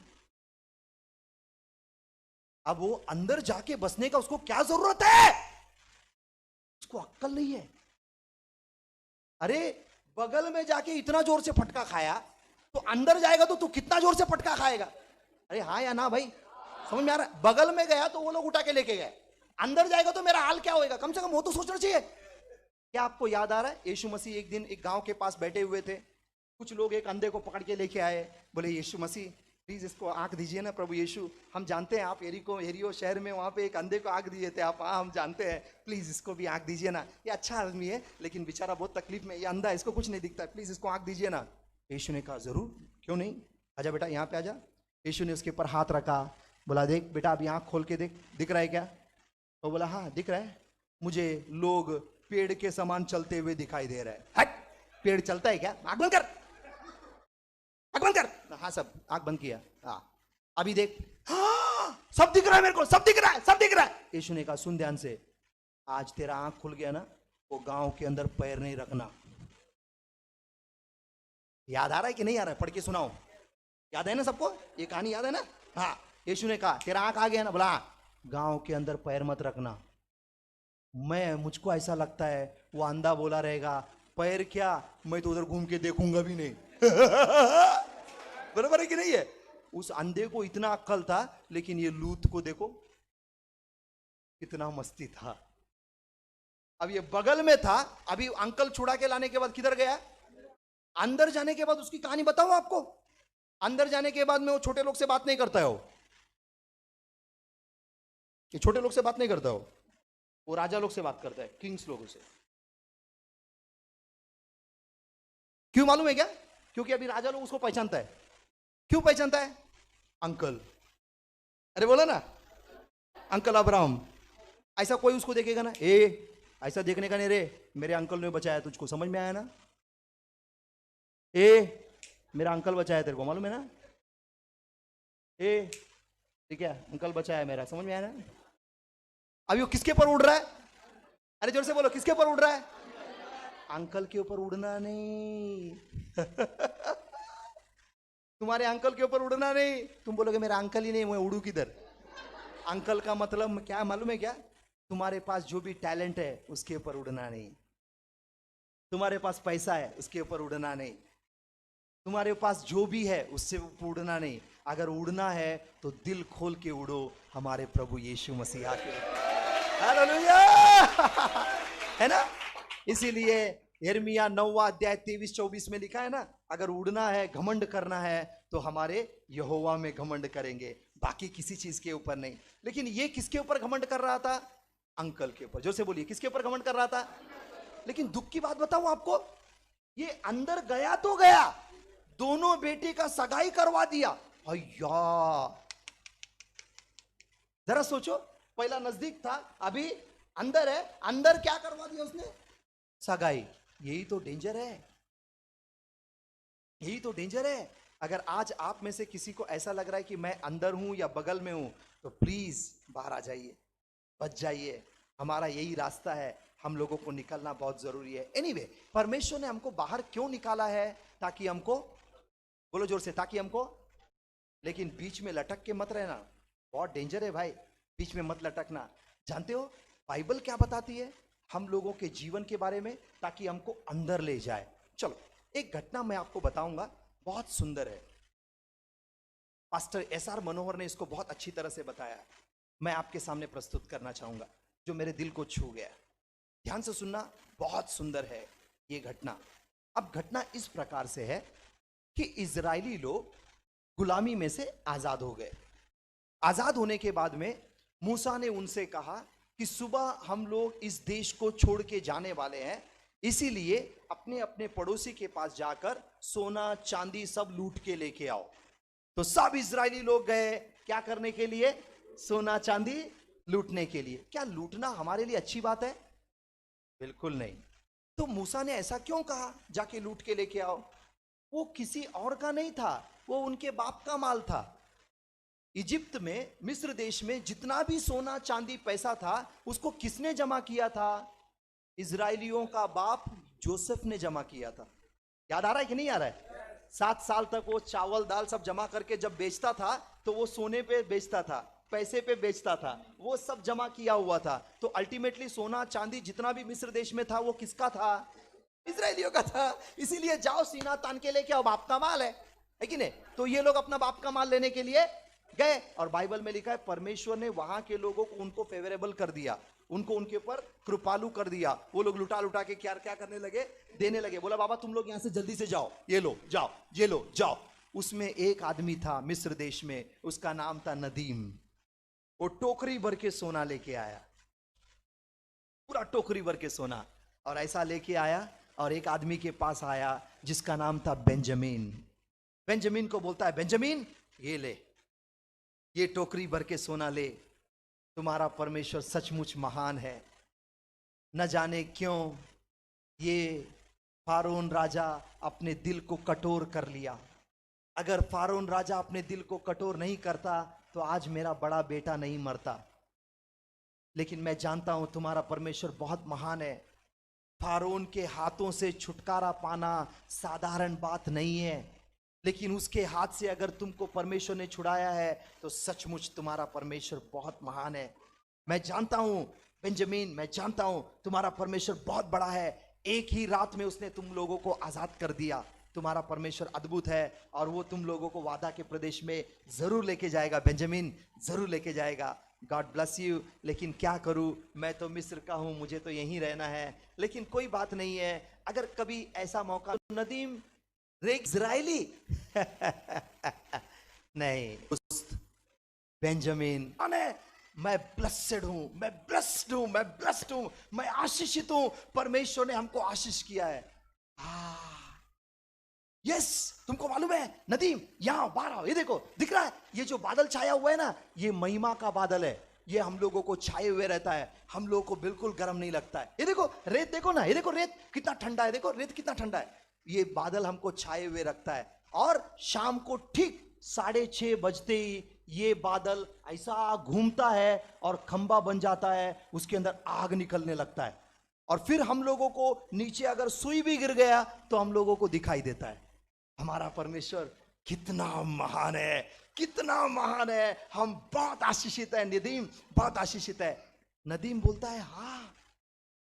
S1: अब वो अंदर जाके बसने का उसको क्या जरूरत है? उसको अक्ल नहीं है। अरे बगल में जाके इतना जोर से फटका खाया, तो अंदर जाएगा तो तू कितना जोर से फटका खाएगा? अरे हाँ या ना भाई, समझ में आ रहा है? बगल में गया तो वो लोग उठा के लेके गए, अंदर जाएगा तो मेरा हाल क्या होएगा? कम से कम वो तो सोचना चाहिए। क्या आपको याद आ रहा है यीशु मसीह एक दिन एक गांव के पास बैठे हुए थे, कुछ लोग एक अंधे को पकड़ के लेके आए, बोले यीशु मसीह प्लीज इसको आंख दीजिए ना प्रभु यीशु, हम जानते हैं आप एरियो शहर में वहां पे एक अंधे को आंख दिए थे आप, हाँ हम जानते हैं, प्लीज इसको भी आंख दीजिए ना, ये अच्छा आदमी है लेकिन बेचारा बहुत तकलीफ में, ये अंधा है, इसको कुछ नहीं दिखता है, प्लीज इसको आंख दीजिए ना। यीशु ने कहा जरूर क्यों नहीं, आजा बेटा यहाँ पे आजा। यीशु ने उसके ऊपर हाथ रखा, बोला देख बेटा अभी आंख खोल के देख, दिख रहा है क्या? तो बोला हाँ दिख रहा है, मुझे लोग पेड़ के समान चलते हुए दिखाई दे रहा है। हट, पेड़ चलता है क्या? आंख बंद कर, आंख बंद कर। हाँ सब आंख बंद किया, हाँ अभी देख, हाँ सब दिख रहा है मेरे को, सब दिख रहा है, सब दिख रहा है। यीशु ने कहा सुन ध्यान से, आज तेरा आंख खुल गया ना, वो गांव के अंदर पैर नहीं रखना। याद आ रहा है कि नहीं आ रहा है? पढ़ के सुनाओ, याद है ना सबको? ये कहानी याद है ना? हाँ यीशु ने कहा तेरा आंख आ गया ना, बोला गांव के अंदर पैर मत रखना। मुझको ऐसा लगता है वो अंधा बोला रहेगा, पैर क्या, मैं तो उधर घूम के देखूंगा भी नहीं। बराबर है कि नहीं है? उस अंधे को इतना अक्ल था, लेकिन ये लूत को देखो कितना मस्ती था। अब ये बगल में था, अभी अंकल छुड़ा के लाने के बाद किधर गया? अंदर जाने के बाद उसकी कहानी बताऊं आपको। अंदर जाने के बाद में वो छोटे लोग से बात नहीं करता है, कि छोटे लोग से बात नहीं करता हो, वो राजा लोग से बात करता है, किंग्स लोगों से। क्यों मालूम है क्या? क्योंकि अभी राजा लोग उसको पहचानता है। क्यों पहचानता है? अंकल, अरे बोला ना, अंकल अब्राहम। ऐसा कोई उसको देखेगा ना, ऐसा देखने का नहीं रे, मेरे अंकल ने बचाया तुझको, समझ में आया ना? मेरा अंकल बचाया तेरे को, मालूम है ना? ठीक है, अंकल बचाया मेरा, समझ में आया ना? अभी वो किसके ऊपर उड़ रहा है? अरे जोर से बोलो, किसके ऊपर उड़ रहा है? अंकल के ऊपर उड़ना नहीं। तुम्हारे अंकल के ऊपर उड़ना नहीं। तुम बोलोगे मेरा अंकल ही नहीं, मैं उड़ू किधर? अंकल का मतलब क्या मालूम है क्या? तुम्हारे पास जो भी टैलेंट है उसके ऊपर उड़ना नहीं। तुम्हारे पास पैसा है उसके ऊपर उड़ना नहीं। तुम्हारे पास जो भी है उससे उड़ना नहीं। अगर उड़ना है तो दिल खोल के उड़ो हमारे प्रभु यीशु मसीहा के। हालेलुया। है ना? इसीलिए यिर्मयाह 9वां अध्याय 23-24 में लिखा है ना, अगर उड़ना है, घमंड करना है तो हमारे यहोवा में घमंड करेंगे, बाकी किसी चीज के ऊपर नहीं। लेकिन ये किसके ऊपर घमंड कर रहा था? अंकल के ऊपर। जोर से बोलिए, किसके ऊपर घमंड कर रहा था? लेकिन दुख की बात बताऊं आपको, ये अंदर गया तो गया, दोनों बेटे का सगाई करवा दिया। भैया जरा सोचो, पहला नजदीक था, अभी अंदर है, अंदर क्या करवा दिया उसने? सगाई। यही तो डेंजर है, यही तो डेंजर है। अगर आज आप में से किसी को ऐसा लग रहा है कि मैं अंदर हूं या बगल में हूं, तो प्लीज बाहर आ जाइए, बच जाइए। हमारा यही रास्ता है, हम लोगों को निकलना बहुत जरूरी है। एनीवे, परमेश्वर ने हमको बाहर क्यों निकाला है? ताकि हमको, बोलो जोर से, ताकि हमको, लेकिन बीच में लटक के मत रहना, बहुत डेंजर है भाई, बीच में मत लटकना। जानते हो बाइबल क्या बताती है हम लोगों के जीवन के बारे में? ताकि हमको अंदर ले जाए। चलो एक घटना मैं आपको बताऊंगा, बहुत सुंदर है। पास्टर एसआर मनोहर ने इसको बहुत अच्छी तरह से बताया, मैं आपके सामने प्रस्तुत करना चाहूंगा, जो मेरे दिल को छू गया। ध्यान से सुनना, बहुत सुंदर है ये घटना। अब घटना इस प्रकार से है कि इजरायली लोग गुलामी में से आजाद हो गए। आजाद होने के बाद में मूसा ने उनसे कहा कि सुबह हम लोग इस देश को छोड़ के जाने वाले हैं, इसीलिए अपने अपने पड़ोसी के पास जाकर सोना चांदी सब लूट के लेके आओ। तो सब इजरायली लोग गए, क्या करने के लिए? सोना चांदी लूटने के लिए। क्या लूटना हमारे लिए अच्छी बात है? बिल्कुल नहीं। तो मूसा ने ऐसा क्यों कहा जाके लूट के लेके आओ? वो किसी और का नहीं था, वो उनके बाप का माल था। इजिप्त में, मिस्र देश में जितना भी सोना चांदी पैसा था, उसको किसने जमा किया था? इजरायलियों का बाप जोसेफ ने जमा किया था। याद आ रहा है कि नहीं आ रहा है? 7 साल तक वो चावल दाल सब जमा करके जब बेचता था, तो वो सोने पे बेचता था, पैसे पे बेचता था, वो सब जमा किया हुआ था। तो अल्टीमेटली सोना चांदी जितना भी मिस्र देश में था, वो किसका था? इजरायलियों का था। इसीलिए जाओ सीना तान के लेके आओ, बाप का माल है कि नहीं? तो ये लोग अपना बाप का माल लेने के लिए गए, और बाइबल में लिखा है परमेश्वर ने वहां के लोगों को उनको फेवरेबल कर दिया, उनको उनके ऊपर कृपालु कर दिया। वो लोग लुटा लुटा के क्या क्या करने लगे? देने लगे। बोला बाबा तुम लोग यहां से जल्दी से जाओ, ये लो जाओ, ये लो जाओ। उसमें एक आदमी था मिस्र देश में, उसका नाम था नदीम। वो टोकरी भर के सोना लेके आया, पूरा टोकरी भर के सोना, और ऐसा लेके आया, और एक आदमी के पास आया जिसका नाम था बेंजामिन। बेंजामिन को बोलता है, बेंजामिन ये ले, ये टोकरी भर के सोना ले, तुम्हारा परमेश्वर सचमुच महान है। न जाने क्यों ये फारोन राजा अपने दिल को कठोर कर लिया। अगर फारोन राजा अपने दिल को कठोर नहीं करता तो आज मेरा बड़ा बेटा नहीं मरता। लेकिन मैं जानता हूं तुम्हारा परमेश्वर बहुत महान है। फारोन के हाथों से छुटकारा पाना साधारण बात नहीं है, लेकिन उसके हाथ से अगर तुमको परमेश्वर ने छुड़ाया है तो सचमुच तुम्हारा परमेश्वर बहुत महान है। मैं जानता हूं बेंजामिन, मैं जानता हूं तुम्हारा परमेश्वर बहुत बड़ा है। एक ही रात में उसने तुम लोगों को आजाद कर दिया, तुम्हारा परमेश्वर अद्भुत है और वो तुम लोगों को वादा के प्रदेश में जरूर लेके जाएगा बेंजामिन, जरूर लेके जाएगा। God bless you. लेकिन क्या करूं, मैं तो मिस्र का हूं, मुझे तो यहीं रहना है। लेकिन कोई बात नहीं है, अगर कभी ऐसा मौका, नदीम रे इजरायली नहीं, बेंजामिन अने मैं ब्लेस्ड हूं, मैं ब्लेस्ड हूं, मैं ब्लेस्ड हूं, मैं आशीषित हूं, परमेश्वर ने हमको आशीष किया है। यस, तुमको मालूम है नदीम, यहां बाहर ये देखो, दिख रहा है ये जो बादल छाया हुआ है ना, ये महिमा का बादल है। ये हम लोगों को छाए हुए रहता है, हम लोगों को बिल्कुल गर्म नहीं लगता है। ये देखो रेत, देखो ना, ये देखो रेत कितना ठंडा है, देखो रेत कितना ठंडा है। ये बादल हमको छाए हुए रखता है। और शाम को ठीक 6:30 बजते ही ये बादल ऐसा घूमता है और खंबा बन जाता है, उसके अंदर आग निकलने लगता है। और फिर हम लोगों को नीचे अगर सुई भी गिर गया तो हम लोगों को दिखाई देता है। हमारा परमेश्वर कितना महान है, कितना महान है। हम बहुत आशीषित है नदीम, बहुत आशीषित है। नदीम बोलता है, हाँ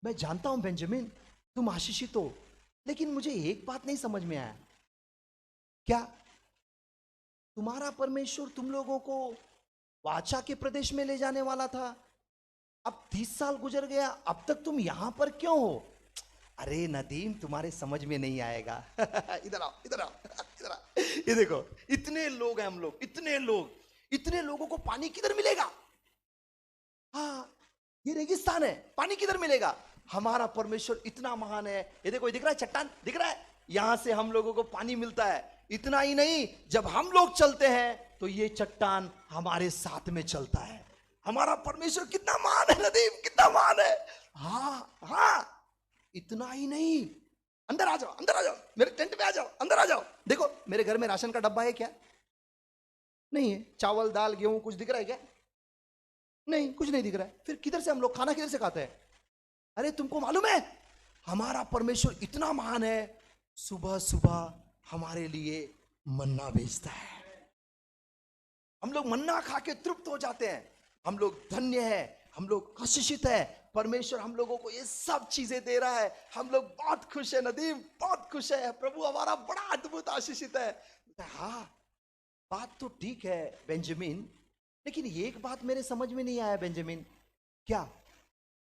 S1: मैं जानता हूं बेंजामिन, तुम आशीषित हो, लेकिन मुझे एक बात नहीं समझ में आया। क्या तुम्हारा परमेश्वर तुम लोगों को वाचा के प्रदेश में ले जाने वाला था, अब 30 साल गुजर गया, अब तक तुम यहां पर क्यों हो? अरे नदीम, तुम्हारे समझ में नहीं आएगा। इधर आओ, इधर आओ, इधर आओ। ये देखो, इतने लोग हैं हम लोग, इतने लोग, इतने लोगों को पानी किधर मिलेगा? हाँ, ये रेगिस्तान है, पानी किधर मिलेगा? हमारा परमेश्वर इतना महान है। ये देखो, ये दिख रहा है चट्टान, दिख रहा है, यहां से हम लोगों को पानी मिलता है। इतना ही नहीं, जब हम लोग चलते हैं तो ये चट्टान हमारे साथ में चलता है। हमारा परमेश्वर कितना महान है नदीम, कितना महान है। हाँ हाँ, इतना ही नहीं, अंदर आ जाओ, अंदर आ जाओ, मेरे टेंट में आ जाओ, अंदर आ जाओ। देखो मेरे घर में राशन का डब्बा है क्या? नहीं है। चावल दाल गेहूं कुछ दिख रहा है क्या? नहीं, कुछ नहीं दिख रहा है। फिर किधर से हम लोग खाना किधर से खाते हैं? अरे तुमको मालूम है हमारा परमेश्वर इतना महान है, सुबह सुबह हमारे लिए मन्ना भेजता है। हम लोग मन्ना खा के तृप्त हो जाते हैं। हम लोग धन्य है, हम लोग आशीषित है। परमेश्वर हम लोगों को ये सब चीजें दे रहा है, हम लोग बहुत खुश है नदीम, बहुत खुश है। प्रभु हमारा बड़ा अद्भुत आशीषित है। हाँ, बात तो ठीक है बेंजामिन, लेकिन एक बात मेरे समझ में नहीं आया बेंजामिन। क्या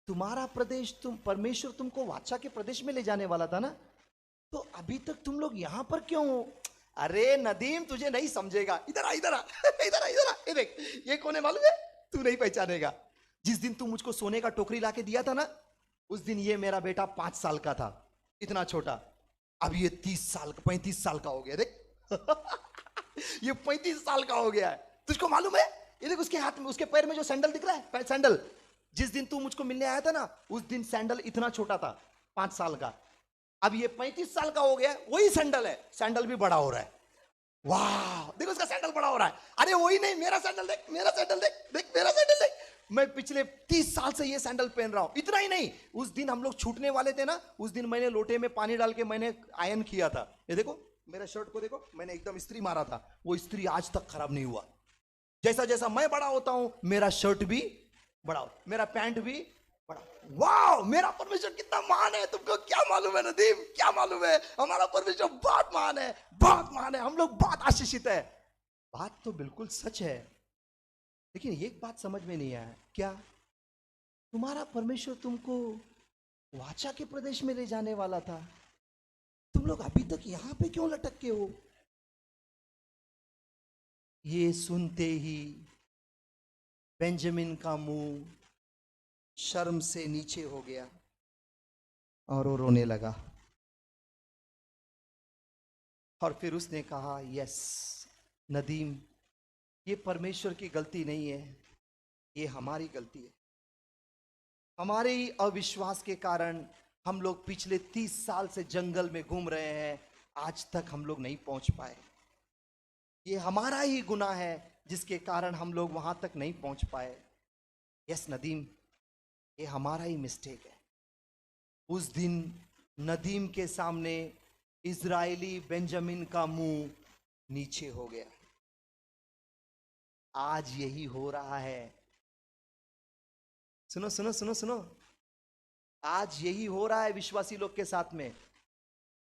S1: तुम्हारा प्रदेश, तुम परमेश्वर तुमको वाचा के प्रदेश में ले जाने वाला था ना, तो अभी तक तुम लोग यहां पर क्यों हो? अरे नदीम, तुझे नहीं समझेगा, इधर आ, इधर आ, इधर आ, इधर आ। ये देख, ये कौन है मालूम है? तू नहीं पहचानेगा। जिस दिन तू मुझको सोने का टोकरी लाके दिया था ना, उस दिन ये मेरा बेटा 5 साल का था, इतना छोटा। अब ये 30 साल का, 35 साल का हो गया। देख ये 35 साल का हो गया है। तुझको मालूम है, ये देख उसके हाथ में, उसके पैर में जो सैंडल दिख रहा है, सैंडल, जिस दिन तू मुझको मिलने आया था ना, उस दिन सैंडल इतना छोटा था, 5 साल का। अब ये 35 साल का हो गया, वही सैंडल है, सैंडल भी बड़ा हो रहा है। वाह, देखो उसका सैंडल बड़ा हो रहा है। अरे वही नहीं, मेरा सैंडल देख, मेरा सैंडल देख, देख मेरा सैंडल देख। मैं पिछले 30 साल से ये सैंडल पहन रहा हूं। इतना ही नहीं, उस दिन हम लोग छूटने वाले थे ना, उस दिन मैंने लोटे में पानी डाल के मैंने आयरन किया था। ये देखो मेरा शर्ट को देखो, मैंने एकदम इस्त्री मारा था, वो इस्त्री आज तक खराब नहीं हुआ। जैसा जैसा मैं बड़ा होता हूं, मेरा शर्ट भी बड़ा हो, मेरा पैंट भी बड़ा। वाह, मेरा परमेश्वर कितना महान है, तुमको क्या मालूम है नदीम, क्या मालूम है? हमारा परमेश्वर बहुत महान है, बहुत महान है। हम लोग बहुत आशीषित है। बात तो बिल्कुल सच है, लेकिन एक बात समझ में नहीं आया। क्या तुम्हारा परमेश्वर तुमको वाचा के प्रदेश में ले जाने वाला था, तुम लोग अभी तक यहां पे क्यों लटक के हो? ये सुनते ही बेंजामिन का मुंह शर्म से नीचे हो गया और वो रोने लगा। और फिर उसने कहा, यस नदीम, ये परमेश्वर की गलती नहीं है, ये हमारी गलती है। हमारे ही अविश्वास के कारण हम लोग पिछले 30 साल से जंगल में घूम रहे हैं, आज तक हम लोग नहीं पहुंच पाए। ये हमारा ही गुनाह है जिसके कारण हम लोग वहां तक नहीं पहुंच पाए। यस नदीम, ये हमारा ही मिस्टेक है। उस दिन नदीम के सामने इजरायली बेंजामिन का मुंह नीचे हो गया। आज यही हो रहा है। सुनो सुनो सुनो सुनो, आज यही हो रहा है विश्वासी लोग के साथ में।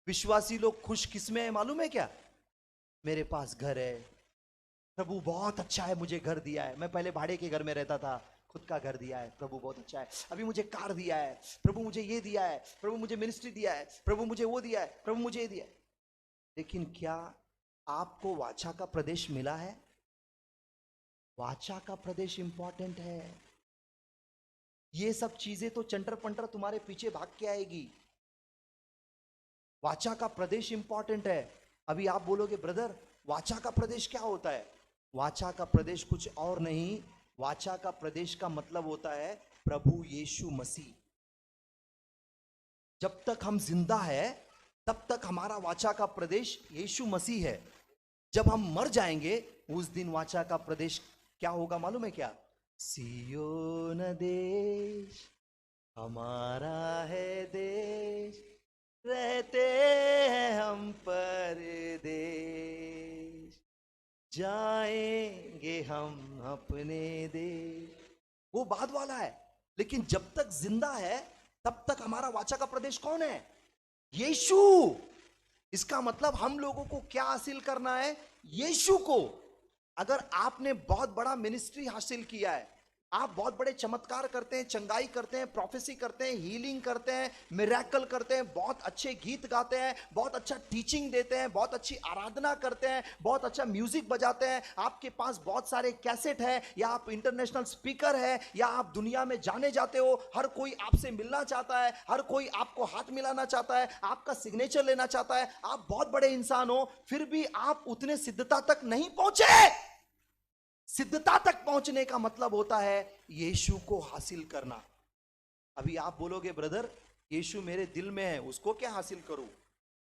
S1: विश्वासी लोग खुश किस में है मालूम है क्या? मेरे पास घर है, प्रभु बहुत अच्छा है, मुझे घर दिया है। मैं पहले भाड़े के घर में रहता था, खुद का घर दिया है, प्रभु बहुत अच्छा है। अभी मुझे कार दिया है, प्रभु मुझे ये दिया है, प्रभु मुझे मिनिस्ट्री दिया है, प्रभु मुझे वो दिया है, प्रभु मुझे ये दिया है। लेकिन क्या आपको वाचा का प्रदेश मिला है? वाचा का प्रदेश इंपॉर्टेंट है। ये सब चीजें तो चंटर पंटर तुम्हारे पीछे भाग के आएगी। वाचा का प्रदेश इंपॉर्टेंट है। अभी आप बोलोगे ब्रदर वाचा का प्रदेश क्या होता है? वाचा का प्रदेश कुछ और नहीं, वाचा का प्रदेश का मतलब होता है प्रभु यीशु मसीह। जब तक हम जिंदा है तब तक हमारा वाचा का प्रदेश यीशु मसीह है। जब हम मर जाएंगे उस दिन वाचा का प्रदेश क्या होगा मालूम है क्या? सियोन देश हमारा है देश, रहते हैं हम परदेश, जाएंगे हम अपने देश। वो बाद वाला है, लेकिन जब तक जिंदा है तब तक हमारा वाचा का प्रदेश कौन है? यीशु। इसका मतलब हम लोगों को क्या हासिल करना है? यीशु को। अगर आपने बहुत बड़ा मिनिस्ट्री हासिल किया है, आप बहुत बड़े चमत्कार करते हैं, चंगाई करते हैं, प्रोफेसी करते हैं, हीलिंग करते हैं, मिरेकल करते हैं, बहुत अच्छे गीत गाते हैं, बहुत अच्छा टीचिंग देते हैं, बहुत अच्छी आराधना करते हैं, बहुत अच्छा म्यूजिक बजाते हैं, आपके पास बहुत सारे कैसेट है, या आप इंटरनेशनल स्पीकर है, या आप दुनिया में जाने जाते हो, हर कोई आपसे मिलना चाहता है, हर कोई आपको हाथ मिलाना चाहता है, आपका सिग्नेचर लेना चाहता है, आप बहुत बड़े इंसान हो, फिर भी आप उतने सिद्धता तक नहीं पहुंचे। सिद्धता तक पहुंचने का मतलब होता है यीशु को हासिल करना। अभी आप बोलोगे ब्रदर यीशु मेरे दिल में है, उसको क्या हासिल करूं?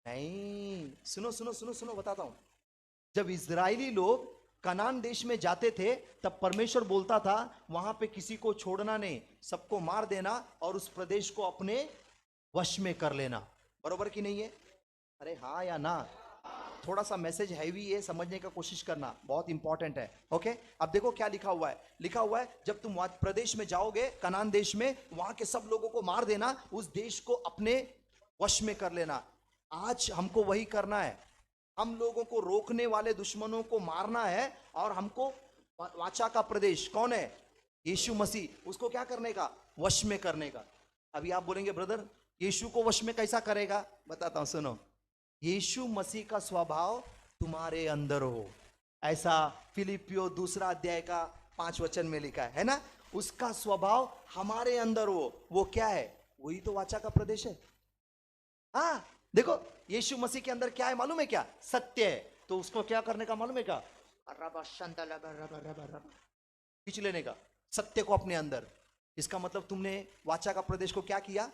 S1: नहीं, सुनो सुनो सुनो सुनो, बताता हूं। जब इजरायली लोग कनान देश में जाते थे तब परमेश्वर बोलता था वहां पे किसी को छोड़ना नहीं, सबको मार देना और उस प्रदेश को अपने वश में कर लेना। बरोबर कि नहीं है? अरे हाँ या ना? थोड़ा सा मैसेज हैवी है, समझने का कोशिश करना, बहुत इंपॉर्टेंट है। ओके, अब देखो क्या लिखा हुआ है। लिखा हुआ है जब तुम प्रदेश में जाओगे, कनान देश में, वहां के सब लोगों को मार देना, उस देश को अपने वश में कर लेना। आज हमको वही करना है। हम लोगों को रोकने वाले दुश्मनों को मारना है, और हमको वाचा का प्रदेश कौन है? यीशु मसीह, उसको क्या करने का? वश में करने का। अभी आप बोलेंगे ब्रदर यीशु को वश में कैसा करेगा? बताता हूं, सुनो। यीशु मसीह का स्वभाव तुम्हारे अंदर हो, ऐसा फिलिपियो 2 अध्याय का 5 वचन में लिखा है ना? उसका स्वभाव हमारे अंदर हो। वो क्या है? वही तो वाचा का प्रदेश है। हाँ देखो, यीशु मसीह के अंदर क्या है मालूम है क्या? सत्य है। तो उसको क्या करने का मालूम है क्या? खींच लेने का सत्य को अपने अंदर। इसका मतलब तुमने वाचा का प्रदेश को क्या किया?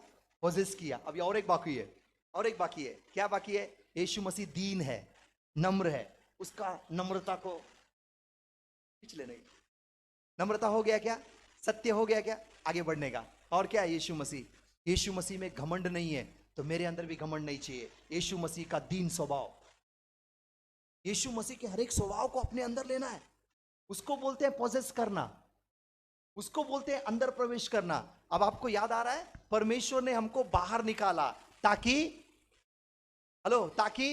S1: पोजेस किया। अभी और एक बाकी है, और एक बाकी है। क्या बाकी है? यीशु मसीह दीन है, नम्र है, उसका नम्रता को खींच लेने का। नम्रता हो गया क्या? सत्य हो गया क्या? आगे बढ़ने का। और क्या है यीशु मसीह? यीशु मसीह में घमंड नहीं है, तो मेरे अंदर भी घमंड नहीं चाहिए। यीशु मसीह का दीन स्वभाव, यीशु मसीह के हर एक स्वभाव को अपने अंदर लेना है। उसको बोलते हैं पोजेस करना, उसको बोलते हैं अंदर प्रवेश करना। अब आपको याद आ रहा है परमेश्वर ने हमको बाहर निकाला ताकि, हेलो, ताकि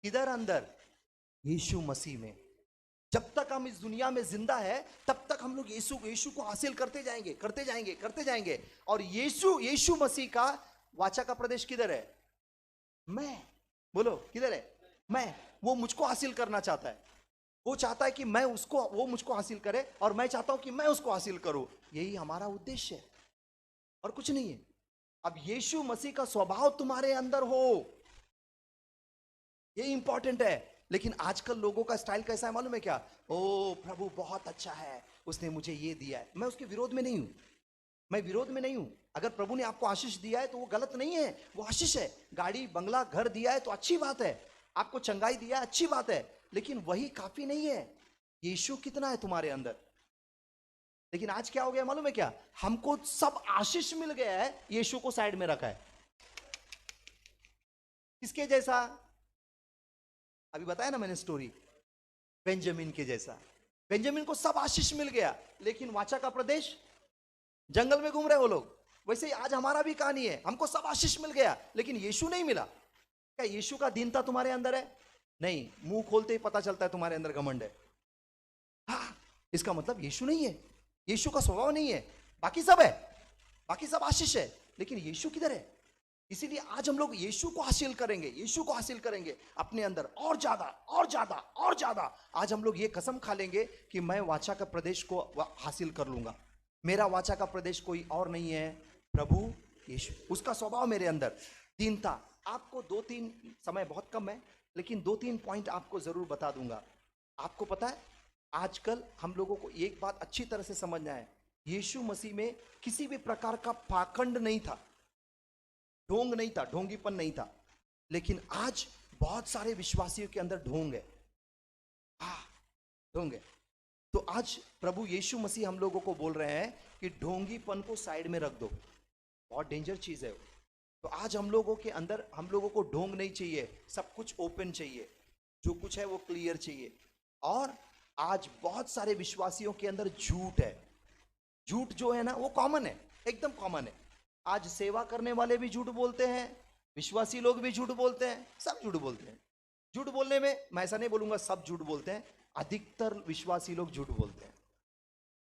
S1: इधर अंदर यीशु मसीह में। जब तक हम इस दुनिया में जिंदा है तब तक हम लोग यीशु को हासिल करते जाएंगे, करते जाएंगे, करते जाएंगे। और यीशु मसीह का वाचा का प्रदेश किधर है? मैं। बोलो किधर है? मैं। वो मुझको हासिल करना चाहता है। वो चाहता है कि मैं उसको, वो मुझको हासिल करे, और मैं चाहता हूं कि मैं उसको हासिल करूं। यही हमारा उद्देश्य है और कुछ नहीं है। अब यीशु मसीह का स्वभाव तुम्हारे अंदर हो, ये इंपॉर्टेंट है। लेकिन आजकल लोगों का स्टाइल कैसा है मालूम है क्या? ओ प्रभु बहुत अच्छा है, उसने मुझे ये दिया है। मैं उसके विरोध में नहीं हूं, मैं विरोध में नहीं हूं। अगर प्रभु ने आपको आशीष दिया है तो वो गलत नहीं है, वो आशीष है। गाड़ी बंगला घर दिया है तो अच्छी बात है, आपको चंगाई दिया है अच्छी बात है, लेकिन वही काफी नहीं है। यीशु कितना है तुम्हारे अंदर? लेकिन आज क्या हो गया मालूम है क्या? हमको सब आशीष मिल गया है, यीशु को साइड में रखा है। किसके जैसा? अभी बताया ना मैंने स्टोरी, बेंजामिन के जैसा। बेंजामिन को सब आशीष मिल गया, लेकिन वाचा का प्रदेश, जंगल में घूम रहे वो लोग। वैसे ही आज हमारा भी कहानी है, हमको सब आशीष मिल गया लेकिन यीशु नहीं मिला। क्या यीशु का दीनता तुम्हारे अंदर है? नहीं, मुंह खोलते ही पता चलता है तुम्हारे अंदर घमंड है। हाँ, इसका मतलब यीशु नहीं है, यीशु का स्वभाव नहीं है। बाकी सब है, बाकी सब आशीष है, लेकिन यीशु किधर है? इसीलिए आज हम लोग यीशु को हासिल करेंगे, यीशु को हासिल करेंगे अपने अंदर और ज्यादा और ज्यादा और ज्यादा। आज हम लोग ये कसम खा लेंगे कि मैं वाचा का प्रदेश को हासिल कर लूंगा। मेरा वाचा का प्रदेश कोई और नहीं है, प्रभु यीशु। उसका स्वभाव मेरे अंदर, दीनता। आपको 2-3, समय बहुत कम है, लेकिन 2-3 पॉइंट आपको जरूर बता दूंगा। आपको पता है आजकल हम लोगों को एक बात अच्छी तरह से समझना है, यीशु मसीह में किसी भी प्रकार का पाखंड नहीं था, ढोंग नहीं था, ढोंगीपन नहीं था। लेकिन आज बहुत सारे विश्वासियों के अंदर ढोंग है, ढोंग है। तो आज प्रभु यीशु मसीह हम लोगों को बोल रहे हैं कि ढोंगीपन को साइड में रख दो, बहुत डेंजर चीज है वो। तो आज हम लोगों के अंदर, हम लोगों को ढोंग नहीं चाहिए, सब कुछ ओपन चाहिए, जो कुछ है वो क्लियर चाहिए। और आज बहुत सारे विश्वासियों के अंदर झूठ है। झूठ जो है ना वो कॉमन है, एकदम कॉमन है। आज सेवा करने वाले भी झूठ बोलते हैं, विश्वासी लोग भी झूठ बोलते हैं, सब झूठ बोलते हैं। झूठ बोलने में मैं ऐसा नहीं बोलूंगा सब झूठ बोलते हैं, अधिकतर विश्वासी लोग झूठ बोलते हैं।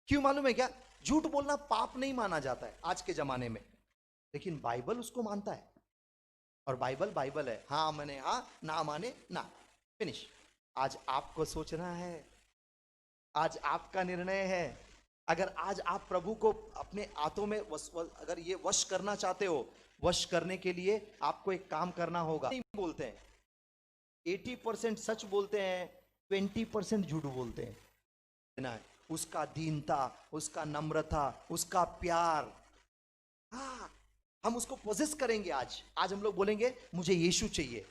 S1: क्यों मालूम है क्या? झूठ बोलना पाप नहीं माना जाता है आज के जमाने में, लेकिन बाइबल उसको मानता है। और बाइबल बाइबल है, हाँ माने हाँ, ना माने ना, फिनिश। आज आपको सोचना है, आज आपका निर्णय है। अगर आज आप प्रभु को अपने हाथों में अगर ये वश करना चाहते हो, वश करने के लिए आपको एक काम करना होगा। नहीं बोलते हैं, 80% सच बोलते हैं, 20% झूठ बोलते हैं ना। उसका दीनता, उसका नम्रता, उसका प्यार, हाँ, हम उसको पोजेस करेंगे। आज हम लोग बोलेंगे मुझे यीशु चाहिए।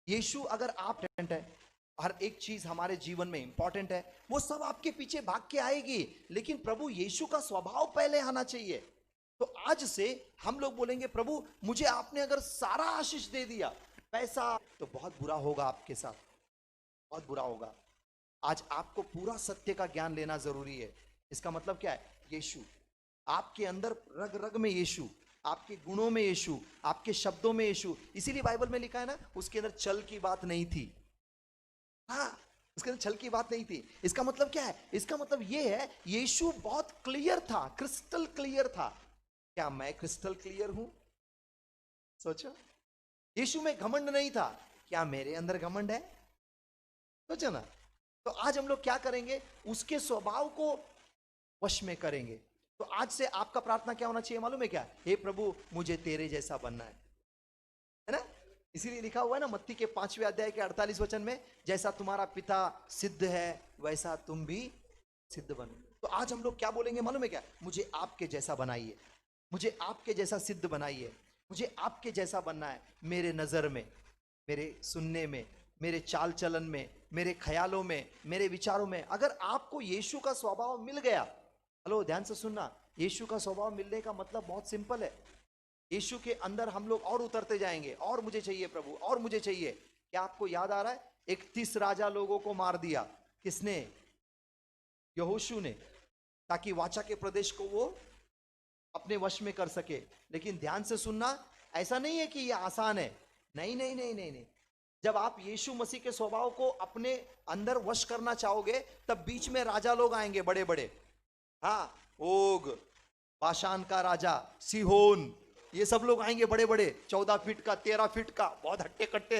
S1: यीशु अगर आप है, हर एक चीज हमारे जीवन में इंपॉर्टेंट है, वो सब आपके पीछे भाग के आएगी, लेकिन प्रभु यीशु का स्वभाव पहले आना चाहिए। तो आज से हम लोग बोलेंगे प्रभु मुझे आपने अगर सारा आशीष दे दिया, पैसा, तो बहुत बुरा होगा आपके साथ, बहुत बुरा होगा। आज आपको पूरा सत्य का ज्ञान लेना जरूरी है। इसका मतलब क्या है? यीशु आपके अंदर, रग रग में यीशु, आपके गुणों में यीशु, आपके शब्दों में यीशु। इसीलिए बाइबल में लिखा है ना, उसके अंदर छल की बात नहीं थी। हाँ, उसके अंदर छल की बात नहीं थी। इसका मतलब क्या है? इसका मतलब यह है यीशु बहुत क्लियर था, क्रिस्टल क्लियर था। क्या मैं क्रिस्टल क्लियर हूं? सोचो, यीशु में घमंड नहीं था, क्या मेरे अंदर घमंड है? सोचो ना। तो आज हम लोग क्या करेंगे? उसके स्वभाव को वश में करेंगे। तो आज से आपका प्रार्थना क्या होना चाहिए मालूम है क्या? हे प्रभु मुझे तेरे जैसा बनना है ना? इसीलिए लिखा हुआ है ना मत्ती के 5वें अध्याय के 48 वचन में, जैसा तुम्हारा पिता सिद्ध है वैसा तुम भी सिद्ध बनो। तो आज हम लोग क्या बोलेंगे मालूम है क्या? मुझे आपके जैसा बनाइए, मुझे आपके जैसा सिद्ध बनाइए, मुझे आपके जैसा बनना है। मेरे नजर में, मेरे सुनने में, मेरे चाल चलन में, मेरे ख्यालों में, मेरे विचारों में, अगर आपको यीशु का स्वभाव मिल गया, हेलो ध्यान से सुनना, यीशु का स्वभाव मिलने का मतलब बहुत सिंपल है। यीशु के अंदर हम लोग और उतरते जाएंगे, और मुझे चाहिए प्रभु, और मुझे चाहिए। क्या आपको याद आ रहा है 31 राजा लोगों को मार दिया किसने? यहोशू ने, ताकि वाचा के प्रदेश को वो अपने वश में कर सके। लेकिन ध्यान से सुनना, ऐसा नहीं है कि ये आसान है, नहीं नहीं नहीं नहीं नहीं। जब आप यीशु मसीह के स्वभाव को अपने अंदर वश करना चाहोगे, तब बीच में राजा लोग आएंगे बड़े बड़े। हाँ, ओग, बाशान का राजा, सिहोन, ये सब लोग आएंगे बड़े बड़े, 14 फीट का, 13 फीट का, बहुत हट्टे कट्टे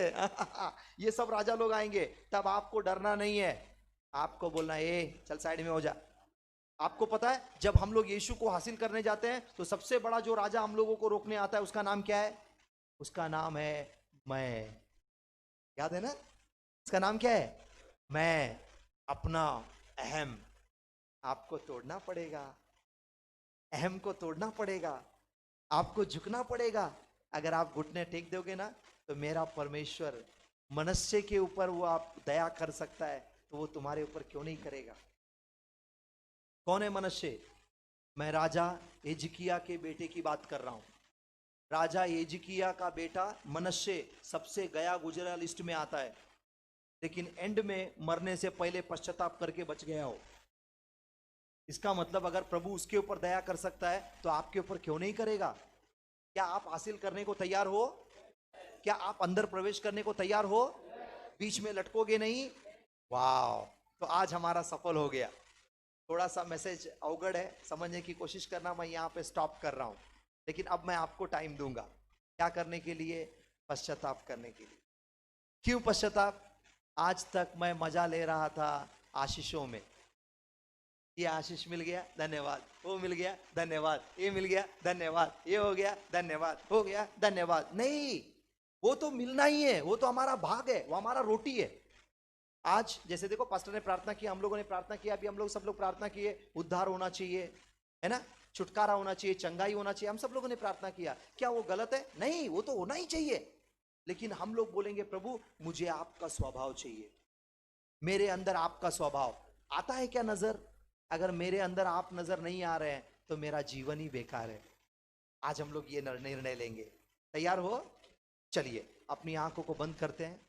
S1: ये सब राजा लोग आएंगे। तब आपको डरना नहीं है, आपको बोलना ए चल साइड में हो जा। आपको पता है जब हम लोग यीशु को हासिल करने जाते हैं, तो सबसे बड़ा जो राजा हम लोगों को रोकने आता है, उसका नाम क्या है? उसका नाम है मैं। याद है ना? उसका नाम क्या है? मैं, अपना अहम। आपको तोड़ना पड़ेगा, अहम को तोड़ना पड़ेगा, आपको झुकना पड़ेगा। अगर आप घुटने टेक दोगे ना, तो मेरा परमेश्वर मनुष्य के ऊपर वो आप दया कर सकता है, तो वो तुम्हारे ऊपर क्यों नहीं करेगा? कौन है मनुष्य? मैं राजा हिजकिय्याह के बेटे की बात कर रहा हूं। राजा हिजकिय्याह का बेटा मनुष्य सबसे गया गुजरा लिस्ट में आता है, लेकिन एंड में मरने से पहले पश्चाताप करके बच गया हो। इसका मतलब अगर प्रभु उसके ऊपर दया कर सकता है, तो आपके ऊपर क्यों नहीं करेगा? क्या आप हासिल करने को तैयार हो? क्या आप अंदर प्रवेश करने को तैयार हो? बीच में लटकोगे नहीं? वाह, तो आज हमारा सफल हो गया। थोड़ा सा मैसेज अवगढ़ है, समझने की कोशिश करना, मैं यहाँ पे स्टॉप कर रहा हूँ। लेकिन अब मैं आपको टाइम दूंगा क्या करने के लिए? पश्चाताप करने के लिए। क्यों पश्चाताप? आज तक मैं मजा ले रहा था आशीषों में, ये आशीष मिल गया धन्यवाद, वो मिल गया धन्यवाद, ये मिल गया धन्यवाद, ये हो गया धन्यवाद, हो गया धन्यवाद। नहीं, वो तो मिलना ही है, वो तो हमारा भाग है, वो हमारा रोटी है। आज जैसे देखो पास्टर ने प्रार्थना किया, हम लोगों ने प्रार्थना किया, अभी हम लोग सब लोग प्रार्थना किए, उद्धार होना चाहिए, है ना, छुटकारा होना चाहिए, चंगाई होना चाहिए, हम सब लोगों ने प्रार्थना किया। क्या वो गलत है? नहीं, वो तो होना ही चाहिए। लेकिन हम लोग बोलेंगे प्रभु मुझे आपका स्वभाव चाहिए, मेरे अंदर आपका स्वभाव आता है क्या नजर? अगर मेरे अंदर आप नजर नहीं आ रहे हैं तो मेरा जीवन ही बेकार है। आज हम लोग ये निर्णय लेंगे। तैयार हो? चलिए अपनी आंखों को बंद करते हैं।